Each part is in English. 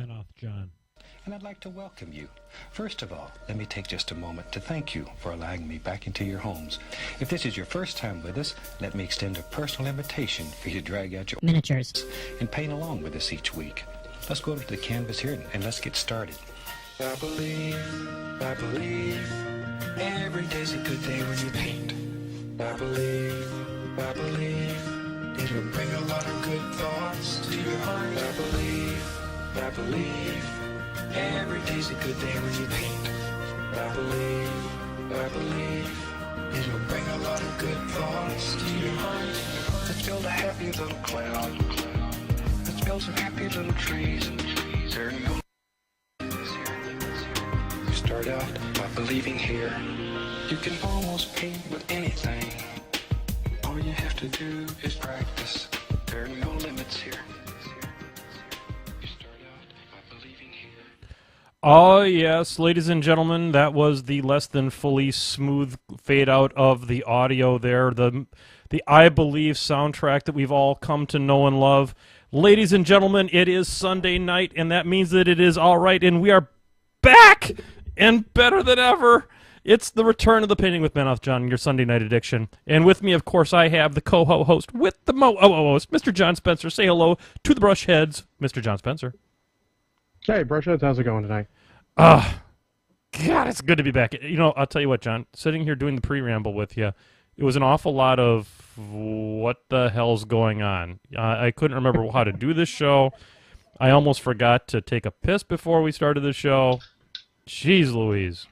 MenothJohn. And I'd like to welcome you. First of all, let me take just a moment to thank you for allowing me back into your homes. If this is your first time with us, let me extend a personal invitation for you to drag out your miniatures and paint along with us each week. Let's go over to the canvas here and let's get started. I believe, every day's a good day when you paint. I believe, it'll bring a lot of good thoughts to your heart. I believe, every day's a good day when you paint. I believe, it'll bring a lot of good thoughts to your heart. Let's build a happy little cloud. Let's build some happy little trees. There you go. You start out by believing here. You can almost paint with anything. All you have to do is practice. There are no limits here. You start out by believing here. Oh, yes, ladies and gentlemen, that was the less than fully smooth fade out of the audio there. The I Believe soundtrack that we've all come to know and love. Ladies and gentlemen, it is Sunday night, and that means that it is all right, and we are back and better than ever. It's the return of the Painting with MenothJohn, your Sunday night addiction. And with me, of course, I have the co-host with the most, Mr. John Spencer. Say hello to the brush heads, Mr. John Spencer. Hey, brushheads, how's it going tonight? God, it's good to be back. You know, I'll tell you what, John, sitting here doing the pre-ramble with you, it was an awful lot of what the hell's going on. I couldn't remember how to do this show. I almost forgot to take a piss before we started the show. Jeez Louise.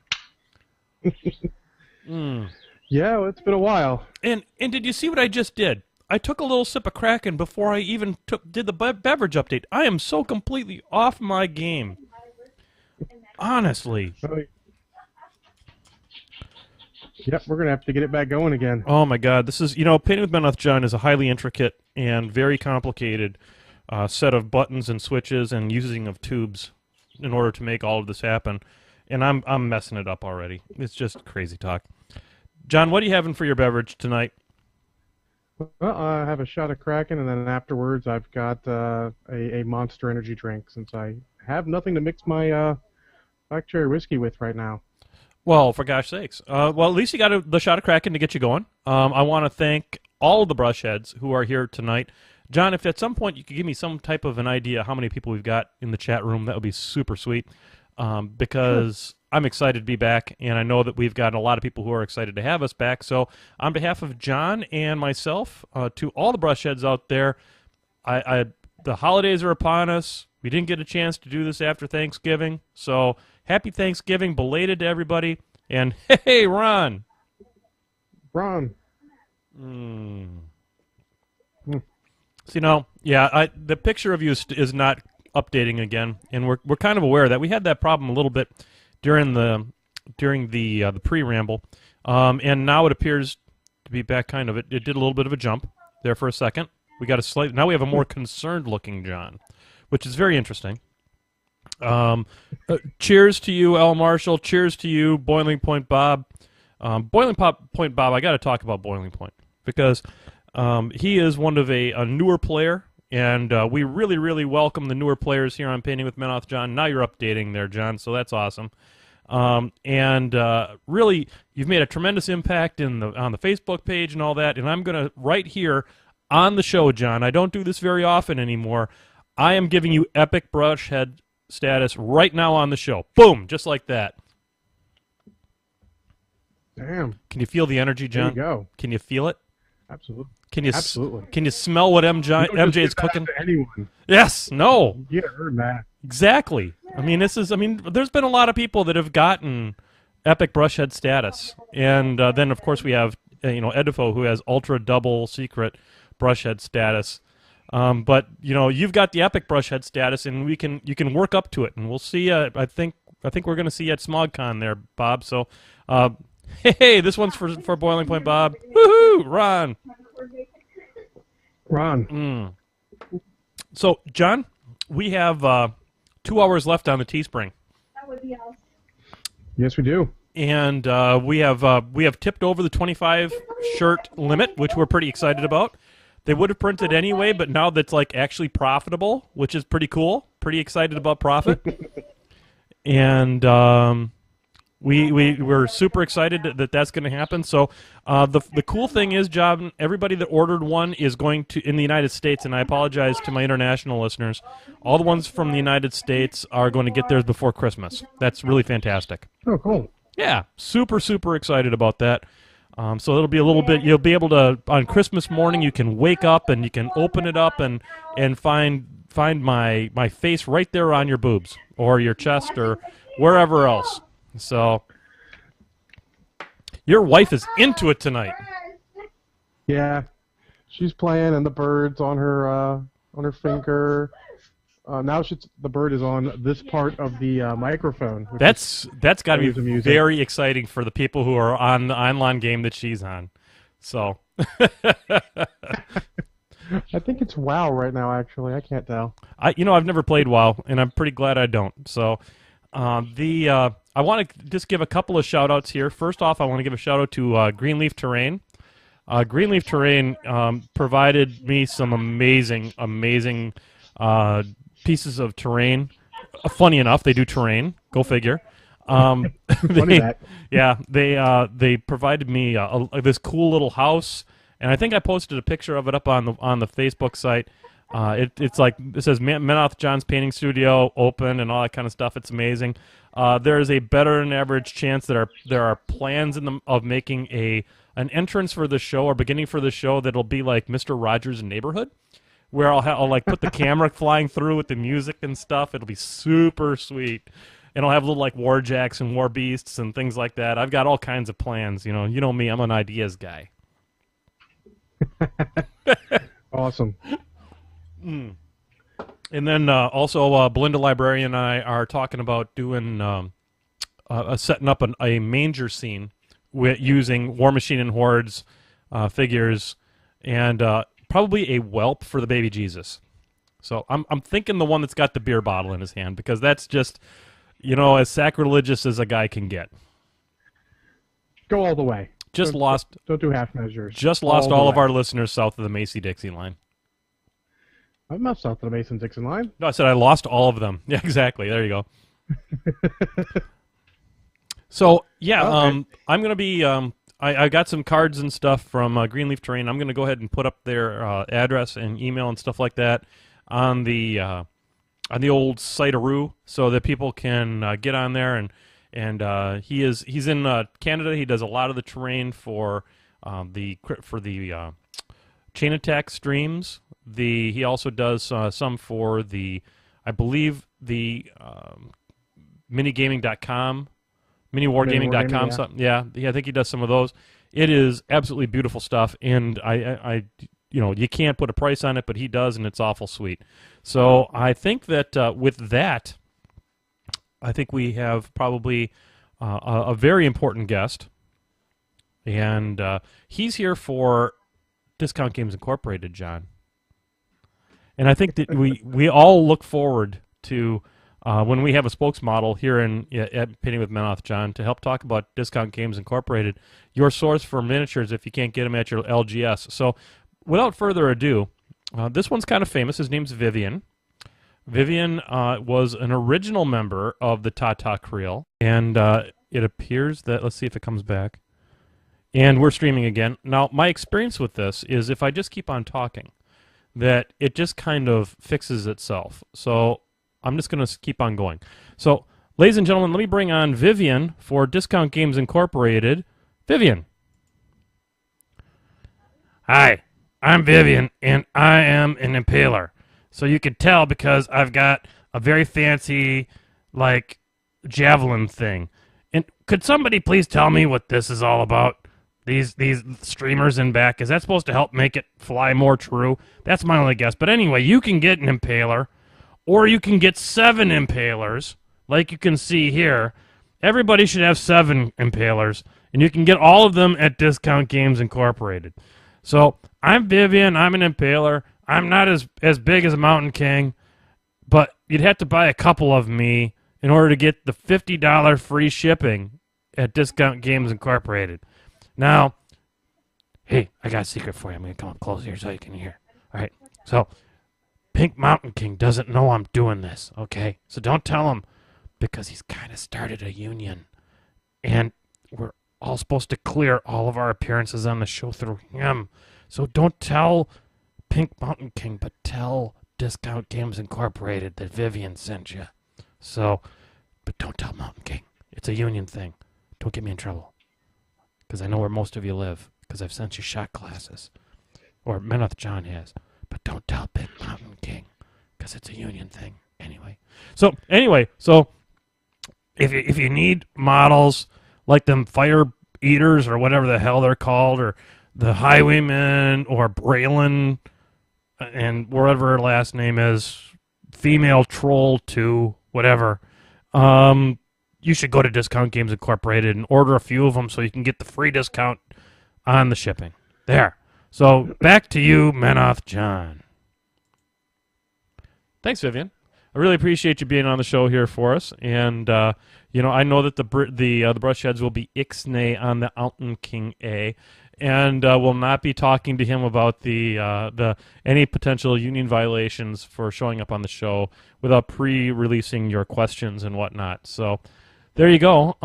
Yeah, well, it's been a while. And did you see what I just did? I took a little sip of Kraken before I even did the beverage update. I am so completely off my game. Honestly. Yep, we're going to have to get it back going again. Oh my God, this is, Painting with MenothJohn is a highly intricate and very complicated set of buttons and switches and using of tubes in order to make all of this happen. And I'm messing it up already. It's just crazy talk. John, what are you having for your beverage tonight? Well, I have a shot of Kraken, and then afterwards I've got a Monster Energy drink, since I have nothing to mix my black cherry whiskey with right now. Well, for gosh sakes. Well, at least you got the shot of Kraken to get you going. I want to thank all of the brush heads who are here tonight. John, if at some point you could give me some type of an idea how many people we've got in the chat room, that would be super sweet. Because I'm excited to be back, and I know that we've got a lot of people who are excited to have us back. So on behalf of John and myself, to all the brush heads out there, the holidays are upon us. We didn't get a chance to do this after Thanksgiving, so happy Thanksgiving, belated to everybody. And hey, Ron. Ron. So, the picture of you is not updating again, and we're kind of aware of that. We had that problem a little bit during the pre-ramble, and now it appears to be back kind of. It did a little bit of a jump there for a second. We got now we have a more concerned looking John, which is very interesting. Cheers to you, L. Marshall. Cheers to you, Boiling Point Bob. Point Bob, I got to talk about Boiling Point because he is one of a newer player. And we really, really welcome the newer players here on Painting with MenothJohn. Now you're updating there, John, so that's awesome. Really, you've made a tremendous impact on the Facebook page and all that. And I'm going to, right here on the show, John, I don't do this very often anymore, I am giving you epic brush head status right now on the show. Boom, just like that. Damn. Can you feel the energy, John? There you go. Can you feel it? Absolutely. Absolutely. Can you smell what MJ is cooking? To anyone. Yes. No. You heard that. Exactly. There's been a lot of people that have gotten epic brush head status, and then of course we have Edifo, who has ultra double secret brush head status. But you've got the epic brush head status, and you can work up to it, and we'll see. I think we're going to see you at SmogCon there, Bob. So, hey, this one's for Boiling Point Bob. Woohoo, Ron. So, John, we have 2 hours left on the Teespring. That would be awesome. Yes, we do. And we have tipped over the 25 shirt limit, which we're pretty excited about. They would have printed anyway, but now that's like actually profitable, which is pretty cool. pretty excited about profit, and we're super excited that that's going to happen. So the cool thing is, John, everybody that ordered one is going to, in the United States, and I apologize to my international listeners, all the ones from the United States are going to get theirs before Christmas. That's really fantastic. Oh, cool. Yeah, super, super excited about that. So it'll be a little bit, you'll be able to, on Christmas morning, you can wake up and you can open it up and find my face right there on your boobs or your chest or wherever else. So your wife is into it tonight. Yeah, she's playing, and the bird's on her finger. Now the bird is on this part of the microphone. That's got to be amusing. very exciting for the people who are on the online game that she's on. So I think it's WoW right now. Actually, I can't tell. I've never played WoW, and I'm pretty glad I don't. So I want to just give a couple of shout-outs here. First off, I want to give a shout-out to Greenleaf Terrain. Greenleaf Terrain provided me some amazing pieces of terrain. Funny enough, they do terrain. Go figure. Funny that. Yeah, they provided me this cool little house, and I think I posted a picture of it up on the Facebook site. It's like, it says MenothJohn's Painting Studio open and all that kind of stuff. It's amazing. There is a better than average chance that there are plans of making an entrance for the show or beginning for the show that'll be like Mr. Rogers' Neighborhood, where I'll like put the camera flying through with the music and stuff. It'll be super sweet. And I'll have little like war jacks and war beasts and things like that. I've got all kinds of plans. You know me, I'm an ideas guy. Awesome. And then also Belinda Librarian and I are talking about doing setting up a manger scene using Warmachine and Hordes figures and probably a whelp for the baby Jesus. So I'm thinking the one that's got the beer bottle in his hand, because that's just, as sacrilegious as a guy can get. Go all the way. Don't do half measures. Just lost all of our listeners south of the Macy-Dixie line. I'm not south of the Mason-Dixon line. No, I said I lost all of them. Yeah, exactly. There you go. So, yeah, okay. I'm going to be... I got some cards and stuff from Greenleaf Terrain. I'm going to go ahead and put up their address and email and stuff like that on the old site-a-roo so that people can get on there. And he's in Canada. He does a lot of the terrain for the Chain Attack streams. He also does some for I believe the minigaming.com, miniwargaming.com. Something. Yeah, I think he does some of those. It is absolutely beautiful stuff, and I you can't put a price on it, but he does, and it's awful sweet. So I think that with that, I think we have probably a very important guest, and he's here for Discount Games Incorporated, John. And I think that we all look forward to when we have a spokesmodel here at Painting with MenothJohn to help talk about Discount Games Incorporated, your source for miniatures if you can't get them at your LGS. So without further ado, this one's kind of famous. His name's Vivian. Vivian was an original member of the Tata Creel, and it appears that, let's see if it comes back. And we're streaming again. Now, my experience with this is if I just keep on talking, that it just kind of fixes itself. So I'm just going to keep on going. So, ladies and gentlemen, let me bring on Vivian for Discount Games Incorporated. Vivian. Hi, I'm Vivian, and I am an impaler. So you could tell because I've got a very fancy, javelin thing. And could somebody please tell me what this is all about? These streamers in back, is that supposed to help make it fly more true? That's my only guess. But anyway, you can get an impaler, or you can get 7 impalers, like you can see here. Everybody should have 7 impalers, and you can get all of them at Discount Games Incorporated. So, I'm Vivian, I'm an impaler. I'm not as big as a Mountain King, but you'd have to buy a couple of me in order to get the $50 free shipping at Discount Games Incorporated. Now, hey, I got a secret for you. I'm going to come up close here so you can hear. All right, so Pink Mountain King doesn't know I'm doing this, okay? So don't tell him, because he's kind of started a union. And we're all supposed to clear all of our appearances on the show through him. So don't tell Pink Mountain King, but tell Discount Games Incorporated that Vivian sent you. So, but don't tell Mountain King. It's a union thing. Don't get me in trouble. Because I know where most of you live. Because I've sent you shot glasses. Or MenothJohn has. But don't tell Big Mountain King. Because it's a union thing. Anyway, so if you need models like them fire eaters or whatever the hell they're called, or the Highwaymen, or Braylon, and whatever her last name is, Female Troll 2, whatever, you should go to Discount Games Incorporated and order a few of them so you can get the free discount on the shipping. There. So back to you, MenothJohn. Thanks, Vivian. I really appreciate you being on the show here for us, and I know that the brushheads will be ixnay on the Mountain King A, and we'll not be talking to him about the any potential union violations for showing up on the show without pre-releasing your questions and whatnot. So there you go.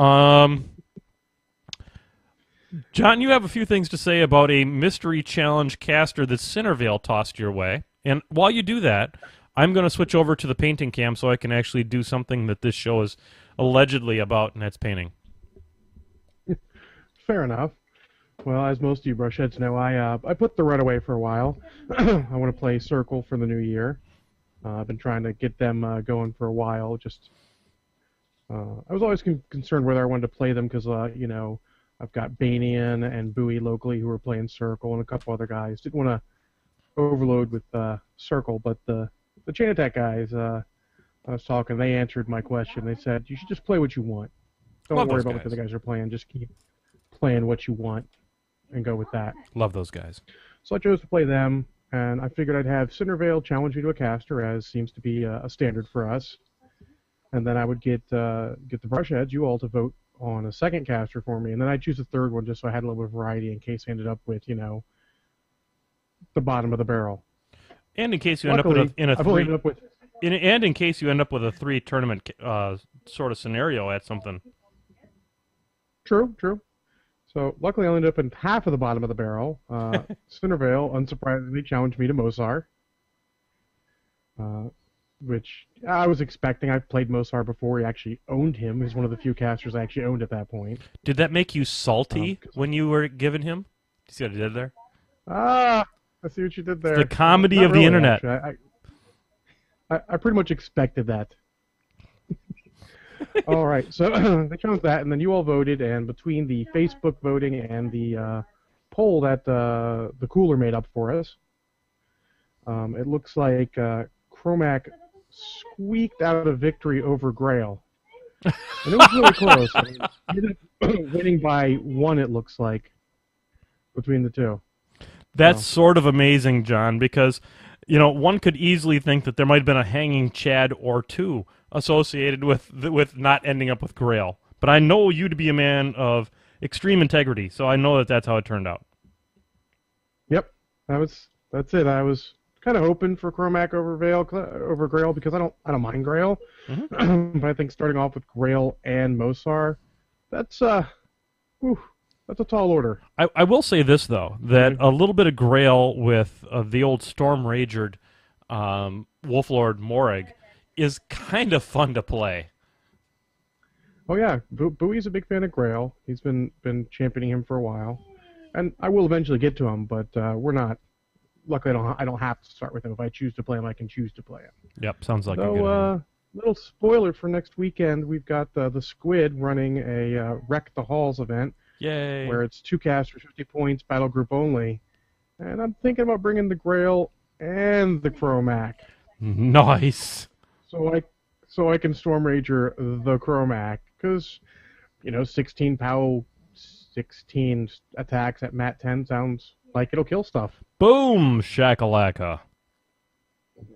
John, you have a few things to say about a mystery challenge caster that Cindervale tossed your way, and while you do that, I'm going to switch over to the painting cam so I can actually do something that this show is allegedly about, and that's painting. Fair enough. Well, as most of you brushheads know, I put the red away for a while. I want to play Circle for the new year. I've been trying to get them going for a while. Just I was always concerned whether I wanted to play them because, I've got Banian and Bowie locally who are playing Circle, and a couple other guys. Didn't want to overload with Circle, but the Chain Attack guys, I was talking, they answered my question. They said, you should just play what you want. Don't worry about what the other guys are playing. Just keep playing what you want and go with that. Love those guys. So I chose to play them, and I figured I'd have Cindervale challenge me to a caster, as seems to be a standard for us. And then I would get the brushheads, you all, to vote on a second caster for me, and then I'd choose a third one just so I had a little bit of variety in case I ended up with, the bottom of the barrel. And in case you end up with in case you end up with a 3 tournament sort of scenario at something. True. So luckily I ended up in half of the bottom of the barrel. Cindervale, unsurprisingly, challenged me to Mosar, which I was expecting. I've played Mosar before. He actually owned him. He's one of the few casters I actually owned at that point. Did that make you salty when you were given him? Do you see what I did there? I see what you did there. The comedy of the internet. I pretty much expected that. All right, so they chose that, and then you all voted, and between the Facebook voting and the poll that the cooler made up for us, it looks like Chromac squeaked out a victory over Grail. And it was really close. I mean, he ended up winning by 1, it looks like, between the two. That's sort of amazing, John, because, one could easily think that there might have been a hanging Chad or 2 associated with not ending up with Grail. But I know you to be a man of extreme integrity, so I know that that's how it turned out. Yep, that's it. I was kind of hoping for Chromac over Grail because I don't mind Grail, but I think starting off with Grail and Mosar, that's a tall order. I will say this, though, that a little bit of Grail with the old Storm Ragered Wolflord Morag is kind of fun to play. Oh, yeah. Bowie's a big fan of Grail. He's been championing him for a while. And I will eventually get to him, but we're not. Luckily, I don't have to start with him. If I choose to play him, I can choose to play him. Yep, sounds like a good one. Little spoiler for next weekend, we've got the Squid running a Wreck the Halls event. Yay! Where it's 2 casters, 50 points, battle group only. And I'm thinking about bringing the Grail and the Chromac. Nice! So I can Storm Rager the Chromac, because, 16 POW, 16 attacks at Mat 10 sounds like it'll kill stuff. Boom! Shakalaka. So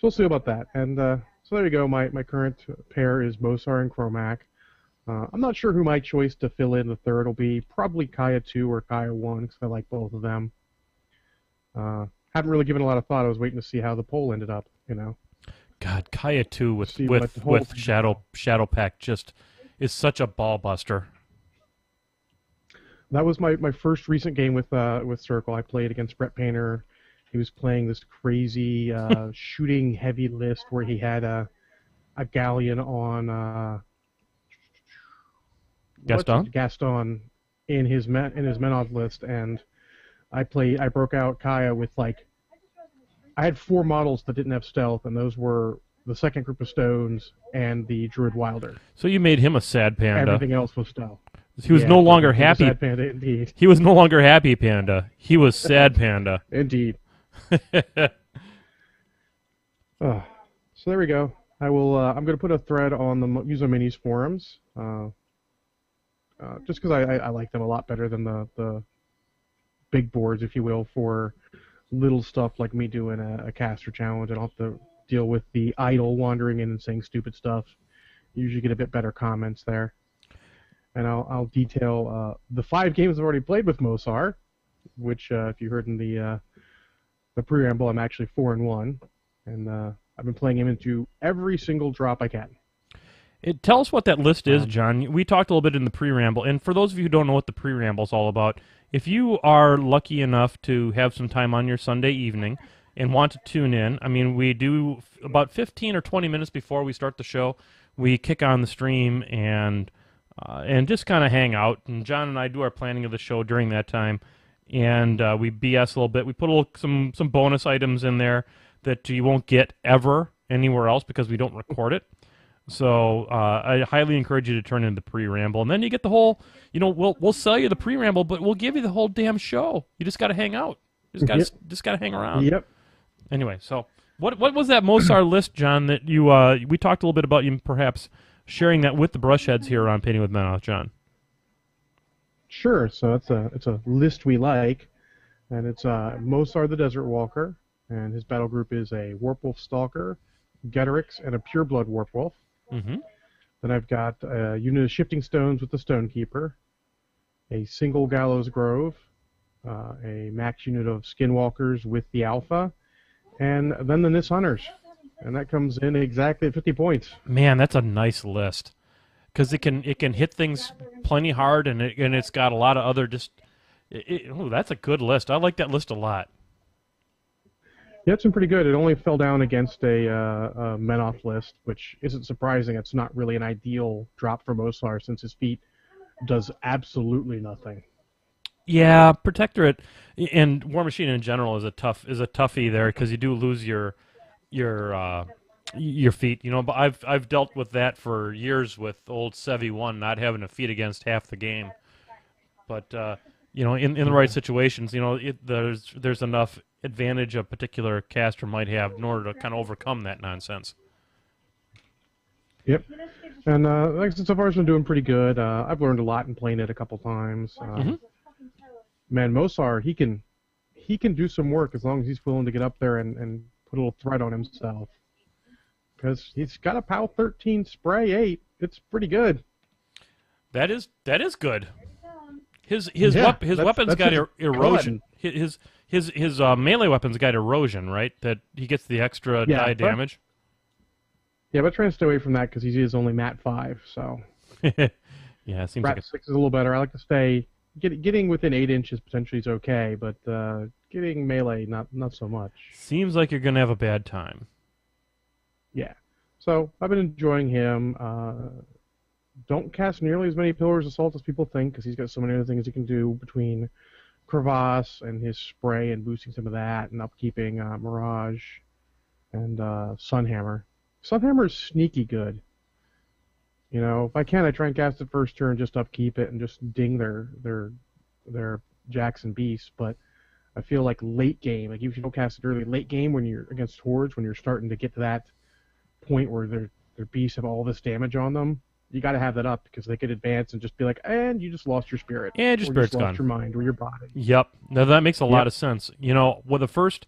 we'll see about that. And so there you go. My current pair is Mosar and Chromac. I'm not sure who my choice to fill in the third will be. Probably Kaya 2 or Kaya 1, because I like both of them. haven't really given a lot of thought. I was waiting to see how the poll ended up. God, Kaya 2 with See what the whole thing Shadow Pack just is such a ball buster. That was my first recent game with Circle. I played against Brett Painter. He was playing this crazy shooting heavy list where he had a galleon on Gaston in his Menov list, and I broke out Kaya with I had 4 models that didn't have stealth, and those were the second group of stones and the Druid Wilder. So you made him a sad panda. Everything else was stealth. He was no longer happy. Sad panda, indeed. He was no longer happy panda. He was sad panda. Indeed. So there we go. I will. I'm going to put a thread on the User Minis forums, just because I like them a lot better than the big boards, if you will, for little stuff like me doing a caster challenge. I don't have to deal with the idol wandering in and saying stupid stuff. You usually get a bit better comments there. And I'll detail the 5 games I've already played with Mosar, which, if you heard in the preamble, I'm actually 4-1, and I've been playing him into every single drop I can. Tell us what that list is, John. We talked a little bit in the preamble, and for those of you who don't know what the preamble is all about, if you are lucky enough to have some time on your Sunday evening and want to tune in, I mean, we do about 15 or 20 minutes before we start the show, we kick on the stream and just kind of hang out. And John and I do our planning of the show during that time, and we BS a little bit. We put some bonus items in there that you won't get ever anywhere else because we don't record it. So I highly encourage you to turn in the pre-ramble, and then you get the whole. We'll sell you the pre-ramble, but we'll give you the whole damn show. You just got to hang out. Just got to hang around. Yep. Anyway, so what was that Mosar list, John? That you we talked a little bit about you perhaps sharing that with the brushheads here on Painting with MenothJohn. Sure. So it's a list we like, and it's Mosar the Desert Walker, and his battle group is a Warpwolf Stalker, Getorix, and a Pureblood Warpwolf. Mm-hmm. Then I've got a unit of Shifting Stones with the Stonekeeper, a single Gallows Grove, a max unit of Skinwalkers with the Alpha, and then the Nis Hunters. And that comes in exactly at 50 points. Man, that's a nice list. Because it can hit things plenty hard, and it's got a lot of other that's a good list. I like that list a lot. Yeah, it's been pretty good. It only fell down against a Menoth list, which isn't surprising. It's not really an ideal drop for Mosar since his feat does absolutely nothing. Yeah, Protectorate and Warmachine in general is a toughie there because you do lose your feat. But I've dealt with that for years with old Sevi 1 not having a feat against half the game. But in the right situations, there's enough advantage a particular caster might have in order to kind of overcome that nonsense. Yep. And like I said, so far it's been doing pretty good. I've learned a lot in playing it a couple times. Man, Mosar, he can do some work as long as he's willing to get up there and put a little threat on himself. Because he's got a POW 13 Spray 8. It's pretty good. That is good. His weapons got erosion. His melee weapons got erosion, right? That he gets the extra die damage. Yeah, but trying to stay away from that because he is only Mat 5, so. Yeah, it seems Rat like 6 is a little better. I like to stay getting within 8 inches potentially is okay, but getting melee not so much. Seems like you're gonna have a bad time. Yeah, so I've been enjoying him. Don't cast nearly as many Pillars Assault as people think because he's got so many other things he can do between Crevasse and his spray and boosting some of that and upkeeping Mirage and Sunhammer. Sunhammer is sneaky good. If I can, I try and cast it first turn, just upkeep it and just ding their Jackson Beasts. But I feel like late game, like if you don't cast it early, late game when you're against Hordes, when you're starting to get to that point where their beasts have all this damage on them, you got to have that up because they could advance and just be like, and you just lost your spirit. Yeah, your spirit's gone. Lost your mind or your body. Yep. Now that makes a lot of sense. With the first,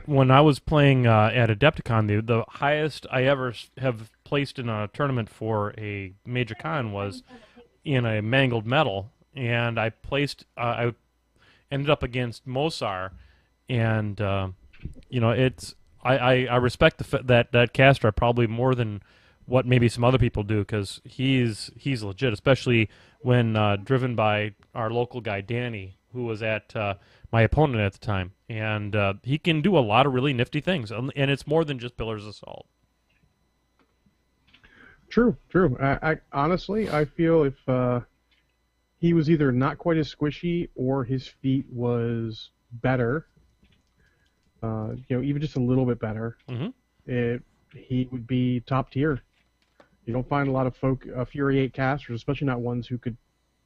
when I was playing at Adepticon, the highest I ever have placed in a tournament for a major con was in a mangled metal, and I ended up against Mosar, and it's I respect that caster probably more than what maybe some other people do, because he's legit, especially when driven by our local guy Danny, who was at my opponent at the time, and he can do a lot of really nifty things, and it's more than just Pillars of Salt. True. I honestly, I feel if he was either not quite as squishy or his feet was better, even just a little bit better, he would be top tier. You don't find a lot of Fury 8 casters, especially not ones who could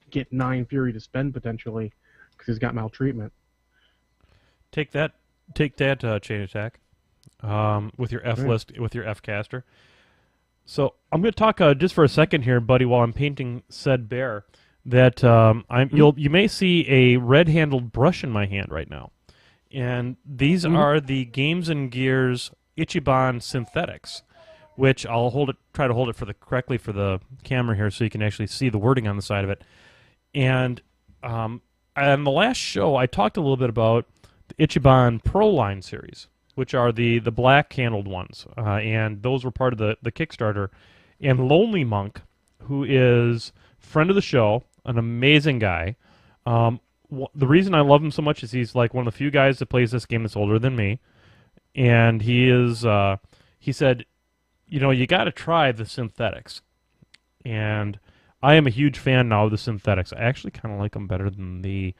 get 9 Fury to spend potentially, because he's got maltreatment. Take that chain attack with your F list, with your F caster. So I'm going to talk just for a second here, buddy, while I'm painting said bear, that you may see a red-handled brush in my hand right now, and these are the Games and Gears Ichiban Synthetics, which I'll try to hold it correctly for the camera here, so you can actually see the wording on the side of it. And on the last show, I talked a little bit about the Ichiban Pro Line series, which are the black-handled ones, and those were part of the Kickstarter. And Lonely Monk, who is friend of the show, an amazing guy. The reason I love him so much is he's like one of the few guys that plays this game that's older than me, and he said, you got to try the synthetics. And I am a huge fan now of the synthetics. I actually kind of like them better than the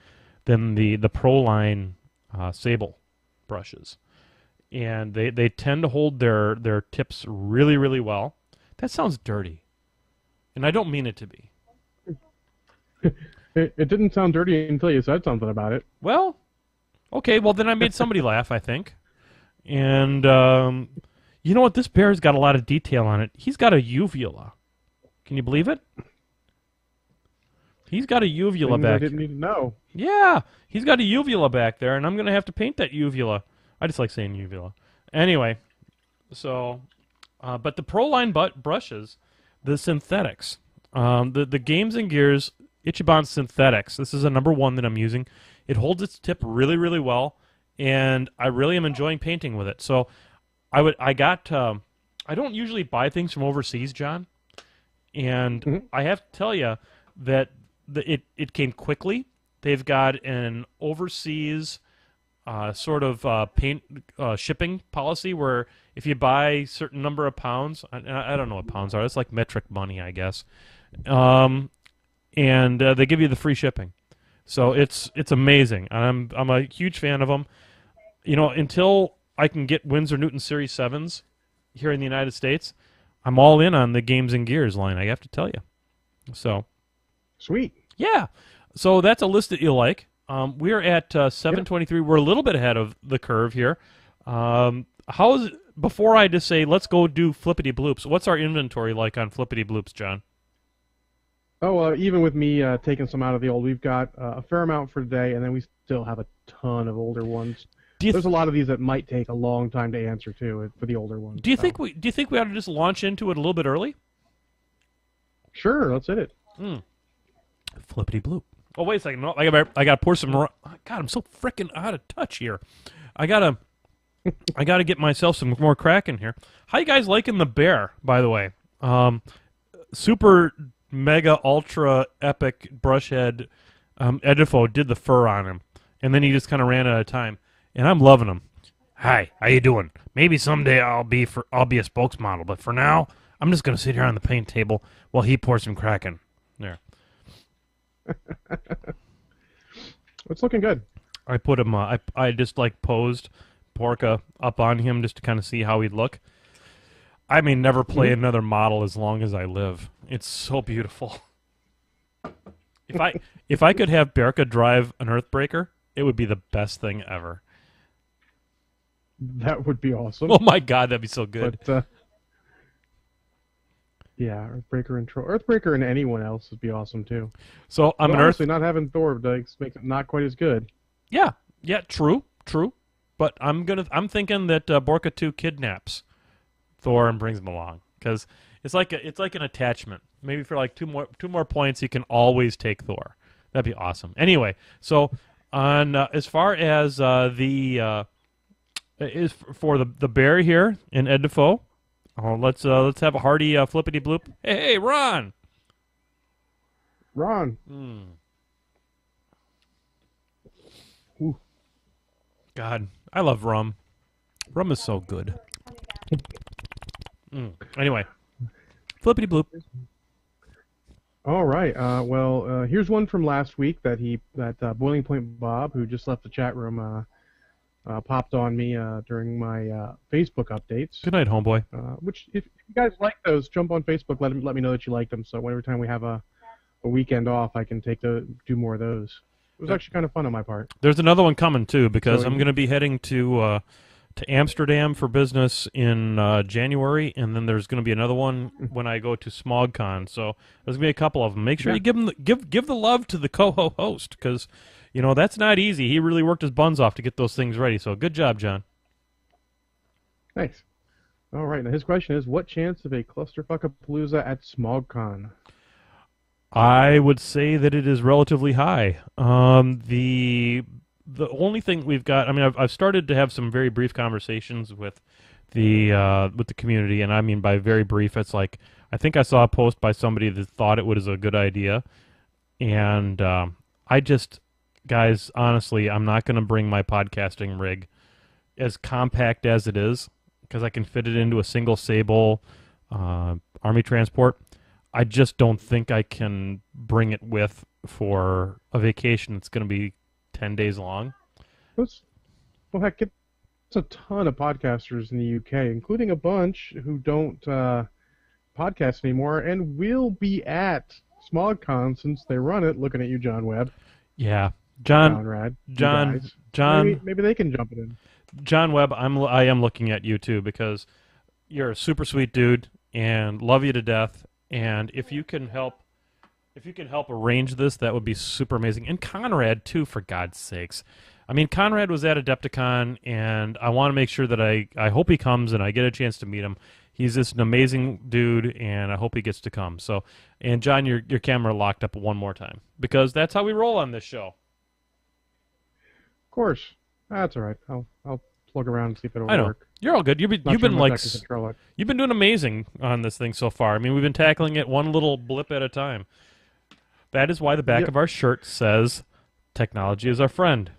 Pro Line Sable brushes. And they tend to hold their tips really, really well. That sounds dirty, and I don't mean it to be. It didn't sound dirty until you said something about it. Well, okay, well then I made somebody laugh, I think. And you know what? This bear's got a lot of detail on it. He's got a uvula. Can you believe it? He's got a uvula back. I didn't need to know. Yeah, he's got a uvula back there, and I'm going to have to paint that uvula. I just like saying uvula. Anyway, so, but the Pro Line brushes, the synthetics, the Games and Gears Ichiban Synthetics. This is a #1 that I'm using. It holds its tip really, really well, and I really am enjoying painting with it. So, I don't usually buy things from overseas, John, and I have to tell you that it came quickly. They've got an overseas sort of paint shipping policy where if you buy a certain number of pounds, I don't know what pounds are. It's like metric money, I guess. And they give you the free shipping. So it's amazing. I'm a huge fan of them. Until I can get Winsor Newton Series 7s here in the United States, I'm all in on the Games and Gears line, I have to tell you. So, sweet. Yeah. So that's a list that you like. We're at 723. We're a little bit ahead of the curve here. Before I just say, let's go do FlippityBloops, what's our inventory like on FlippityBloops, John? Oh, even with me taking some out of the old, we've got a fair amount for today, and then we still have a ton of older ones. There's a lot of these that might take a long time to answer too for the older ones. Do you think we ought to just launch into it a little bit early? Sure, let's hit it. FlippityBloop. Oh, wait a second. No, I gotta pour some. God, I'm so freaking out of touch here. I gotta get myself some more Kraken here. How you guys liking the bear, by the way? Super mega ultra epic brush head Edifo did the fur on him, and then he just kind of ran out of time. And I'm loving him. Hi, how you doing? Maybe someday I'll be a spokesmodel, but for now, I'm just gonna sit here on the paint table while he pours some Kraken. There. It's looking good. I put him. I just posed Porca up on him just to kind of see how he'd look. I may never play another model as long as I live. It's so beautiful. If I could have Berka drive an Earthbreaker, it would be the best thing ever. That would be awesome. Oh my God, that'd be so good. But, yeah, Earthbreaker and anyone else would be awesome too. So I'm honestly not having Thor makes it not quite as good. Yeah, true. But I'm thinking that Borka 2 kidnaps Thor and brings him along, because it's like an attachment. Maybe for like two more points, you can always take Thor. That'd be awesome. Anyway, so On as far as is for the bear here in Ed Defoe. Let's have a hearty FlippityBloop. Hey, Ron. Ron. Ooh. God, I love rum. Rum is so good. Anyway, FlippityBloop. All right. Here's one from last week that Boiling Point Bob, who just left the chat room, popped on me during my Facebook updates. Good night, homeboy. Which, if you guys like those, jump on Facebook. Let me know that you like them. So every time we have a weekend off, I can do more of those. It was actually kind of fun on my part. There's another one coming too, because I'm going to be heading to Amsterdam for business in January, and then there's going to be another one when I go to SmogCon. So there's going to be a couple of them. Make sure you give the love to the co-host, because that's not easy. He really worked his buns off to get those things ready. So good job, John. Thanks. All right. Now his question is, what chance of a clusterfuckapalooza at SmogCon? I would say that it is relatively high. The only thing we've got, I mean, I've started to have some very brief conversations with the community, and I mean by very brief, it's like I think I saw a post by somebody that thought it was a good idea, and guys, honestly, I'm not going to bring my podcasting rig as compact as it is because I can fit it into a single Sable Army transport. I just don't think I can bring it with for a vacation that's going to be 10 days long. Well, heck, it's a ton of podcasters in the UK, including a bunch who don't podcast anymore and will be at SmogCon since they run it. Looking at you, John Webb. Yeah. John, maybe they can jump it in. John Webb, I am looking at you too, because you're a super sweet dude and love you to death. And if you can help arrange this, that would be super amazing. And Conrad too, for God's sakes. I mean, Conrad was at Adepticon, and I want to make sure that I hope he comes and I get a chance to meet him. He's just an amazing dude, and I hope he gets to come. So, and John, your camera locked up one more time, because that's how we roll on this show. Of course, that's all right. I'll plug around and see if it'll I know. work. You're all good. You've been doing amazing on this thing so far. I mean, we've been tackling it one little blip at a time. That is why the back of our shirt says, "Technology is our friend."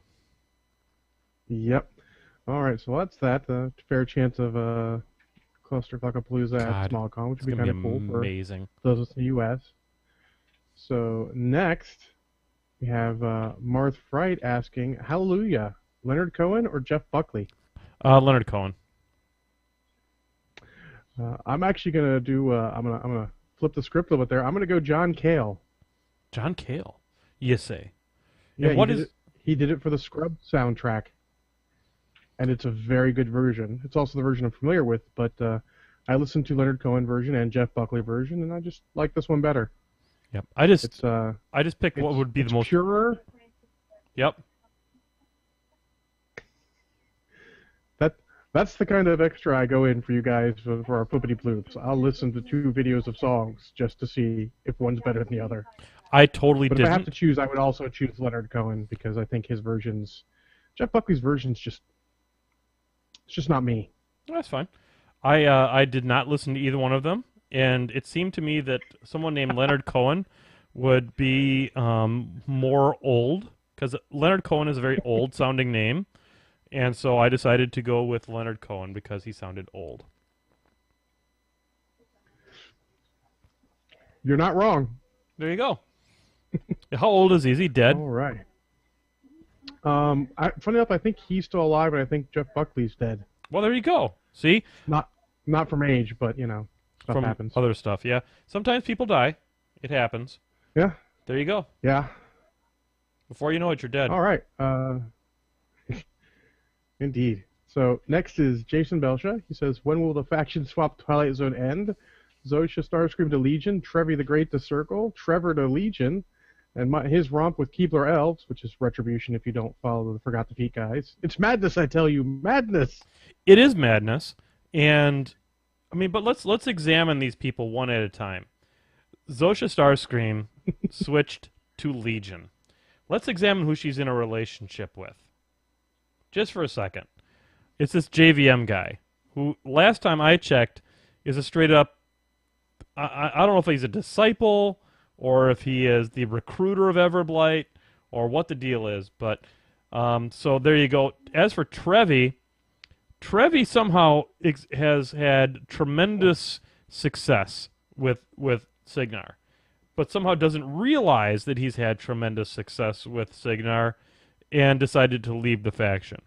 Yep. All right, so that's that. Fair chance of a clusterfuckapalooza at SmogCon, which would be kind of cool for those in the U.S. So next, we have Marth Fright asking, "Hallelujah, Leonard Cohen or Jeff Buckley?" Leonard Cohen. I'm actually gonna do. I'm gonna flip the script a little bit there. I'm gonna go John Cale. John Cale, you say? Yeah, he did it for the Scrub soundtrack, and it's a very good version. It's also the version I'm familiar with, but I listened to Leonard Cohen version and Jeff Buckley version, and I just like this one better. Yep. I just picked what would be the most purer. Yep. That's the kind of extra I go in for you guys for our FlippityBloops. I'll listen to 2 videos of songs just to see if one's better than the other. I totally didn't. If I have to choose, I would also choose Leonard Cohen, because I think his versions, Jeff Buckley's version's it's just not me. That's fine. I did not listen to either one of them, and it seemed to me that someone named Leonard Cohen would be more old, because Leonard Cohen is a very old-sounding name. And so I decided to go with Leonard Cohen because he sounded old. You're not wrong. There you go. How old is he? Is he dead? All right. Funny enough, I think he's still alive, and I think Jeff Buckley's dead. Well, there you go. See? Not from age, but, stuff from happens. Other stuff, yeah. Sometimes people die. It happens. Yeah. There you go. Yeah. Before you know it, you're dead. All right. Indeed. So next is Jason Belsha. He says, "When will the faction swap Twilight Zone end? Zosha Starscream to Legion, Trevi the Great to Circle, Trevor to Legion, and his romp with Keebler Elves," which is Retribution if you don't follow the Forgot the Feet guys. It's madness, I tell you, madness. It is madness, and I mean, but let's examine these people one at a time. Zosha Starscream switched to Legion. let's examine who she's in a relationship with. Just for a second. It's this JVM guy, who, last time I checked, is a straight-up... I don't know if he's a disciple, or if he is the recruiter of Everblight, or what the deal is, but... so there you go. As for Trevi somehow has had tremendous success with Signar, but somehow doesn't realize that he's had tremendous success with Signar, and decided to leave the faction.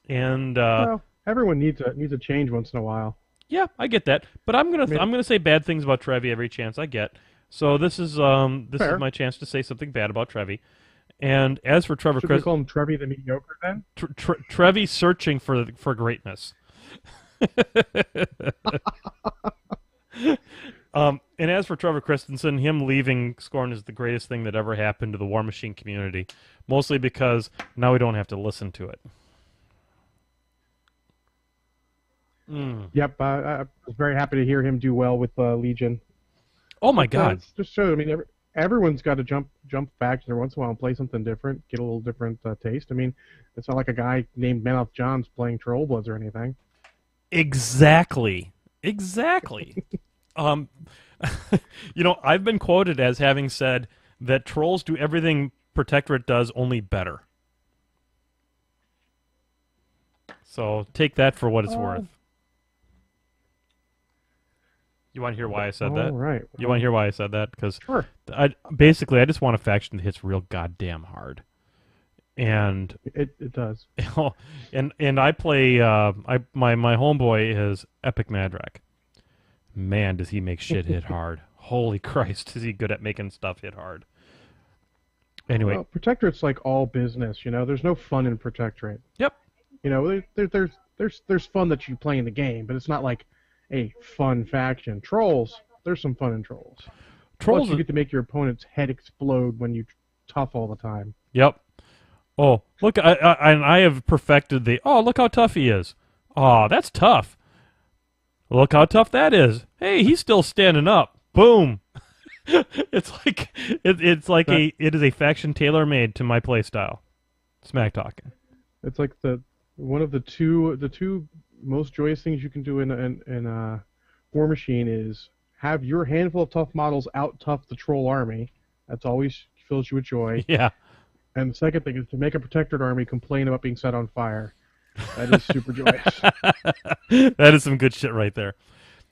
And well, everyone needs a change once in a while. yeah, I get that, but I'm gonna say bad things about Trevi every chance I get. So this is my chance to say something bad about Trevi. And as for Trevor, Should we call him Trevi the Mediocre then? Trevi searching for greatness. And as for Trevor Christensen, him leaving Scorn is the greatest thing that ever happened to the Warmachine community. Mostly because now we don't have to listen to it. Yep, I was very happy to hear him do well with Legion. Oh my God! It's just so, I mean, everyone's got to jump back every once in a while and play something different, get a little different taste. I mean, it's not like a guy named MenothJohn's playing Trollbloods or anything. Exactly. I've been quoted as having said that trolls do everything Protectorate does, only better. So take that for what it's worth. You want to hear why I said that? Right. You want to hear why I said that? Because sure. I just want a faction that hits real goddamn hard. And it does. And I play my homeboy is Epic Madrak. Man, does he make shit hit hard. Holy Christ, is he good at making stuff hit hard. Anyway. Well, Protectorate's like all business, there's no fun in Protectorate. Yep. There's fun that you play in the game, but it's not like a fun faction. Trolls, there's some fun in Trolls. Plus, you get to make your opponent's head explode when you tough all the time. Yep. Oh, look, I have perfected look how tough he is. Oh, that's tough. Look how tough that is. Hey, he's still standing up. Boom. It is a faction tailor-made to my playstyle. Smack talking. It's like one of the two most joyous things you can do in Warmachine is have your handful of tough models out-tough the troll army. That's always fills you with joy. Yeah. And the second thing is to make a Protectorate army complain about being set on fire. That is super joyous. That is some good shit right there.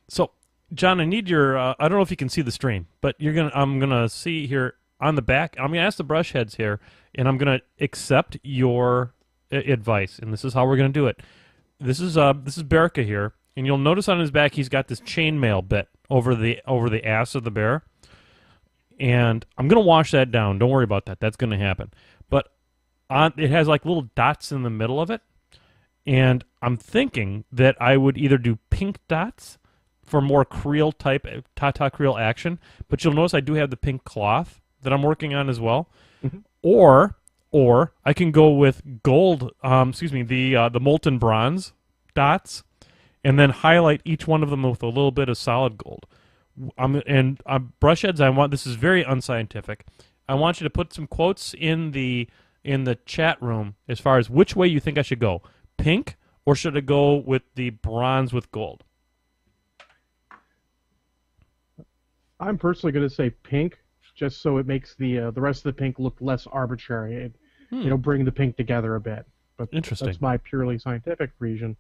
So, John, I need your... I don't know if you can see the stream, but I'm gonna see here on the back. I'm gonna ask the brush heads here, and I'm gonna accept your advice, and this is how we're gonna do it. This is Berica here, and you'll notice on his back he's got this chainmail bit over the ass of the bear, and I'm gonna wash that down. Don't worry about that. That's gonna happen. But it has like little dots in the middle of it, and I'm thinking that I would either do pink dots for more Creel type Tata Creel action, but you'll notice I do have the pink cloth that I'm working on as well, or I can go with gold. The molten bronze dots, and then highlight each one of them with a little bit of solid gold. Brush heads. This is very unscientific. I want you to put some quotes in the chat room as far as which way you think I should go. Pink, or should I go with the bronze with gold? I'm personally going to say pink, just so it makes the rest of the pink look less arbitrary. It'll bring the pink together a bit. But interesting. That's my purely scientific reason.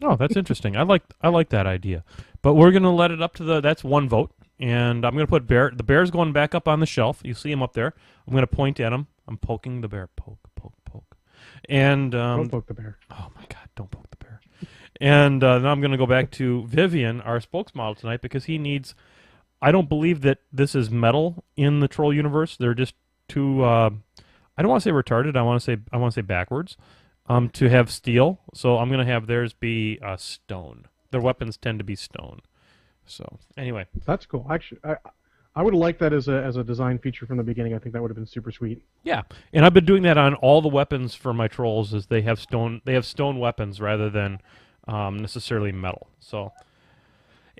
Oh, that's interesting. I like that idea. But we're going to let it up to that's one vote, and I'm going to put bear. The bear's going back up on the shelf. You see him up there. I'm going to point at him. I'm poking the bear. Poke. And don't poke the bear. Oh my God! Don't poke the bear. And now I'm going to go back to Vivian, our spokesmodel tonight, because he needs. I don't believe that this is metal in the troll universe. They're just too. I don't want to say retarded. I want to say backwards. To have steel, so I'm going to have theirs be stone. Their weapons tend to be stone. So anyway, that's cool. Actually, I would have liked that as a design feature from the beginning. I think that would have been super sweet. Yeah, and I've been doing that on all the weapons for my trolls. Is they have stone weapons rather than necessarily metal. So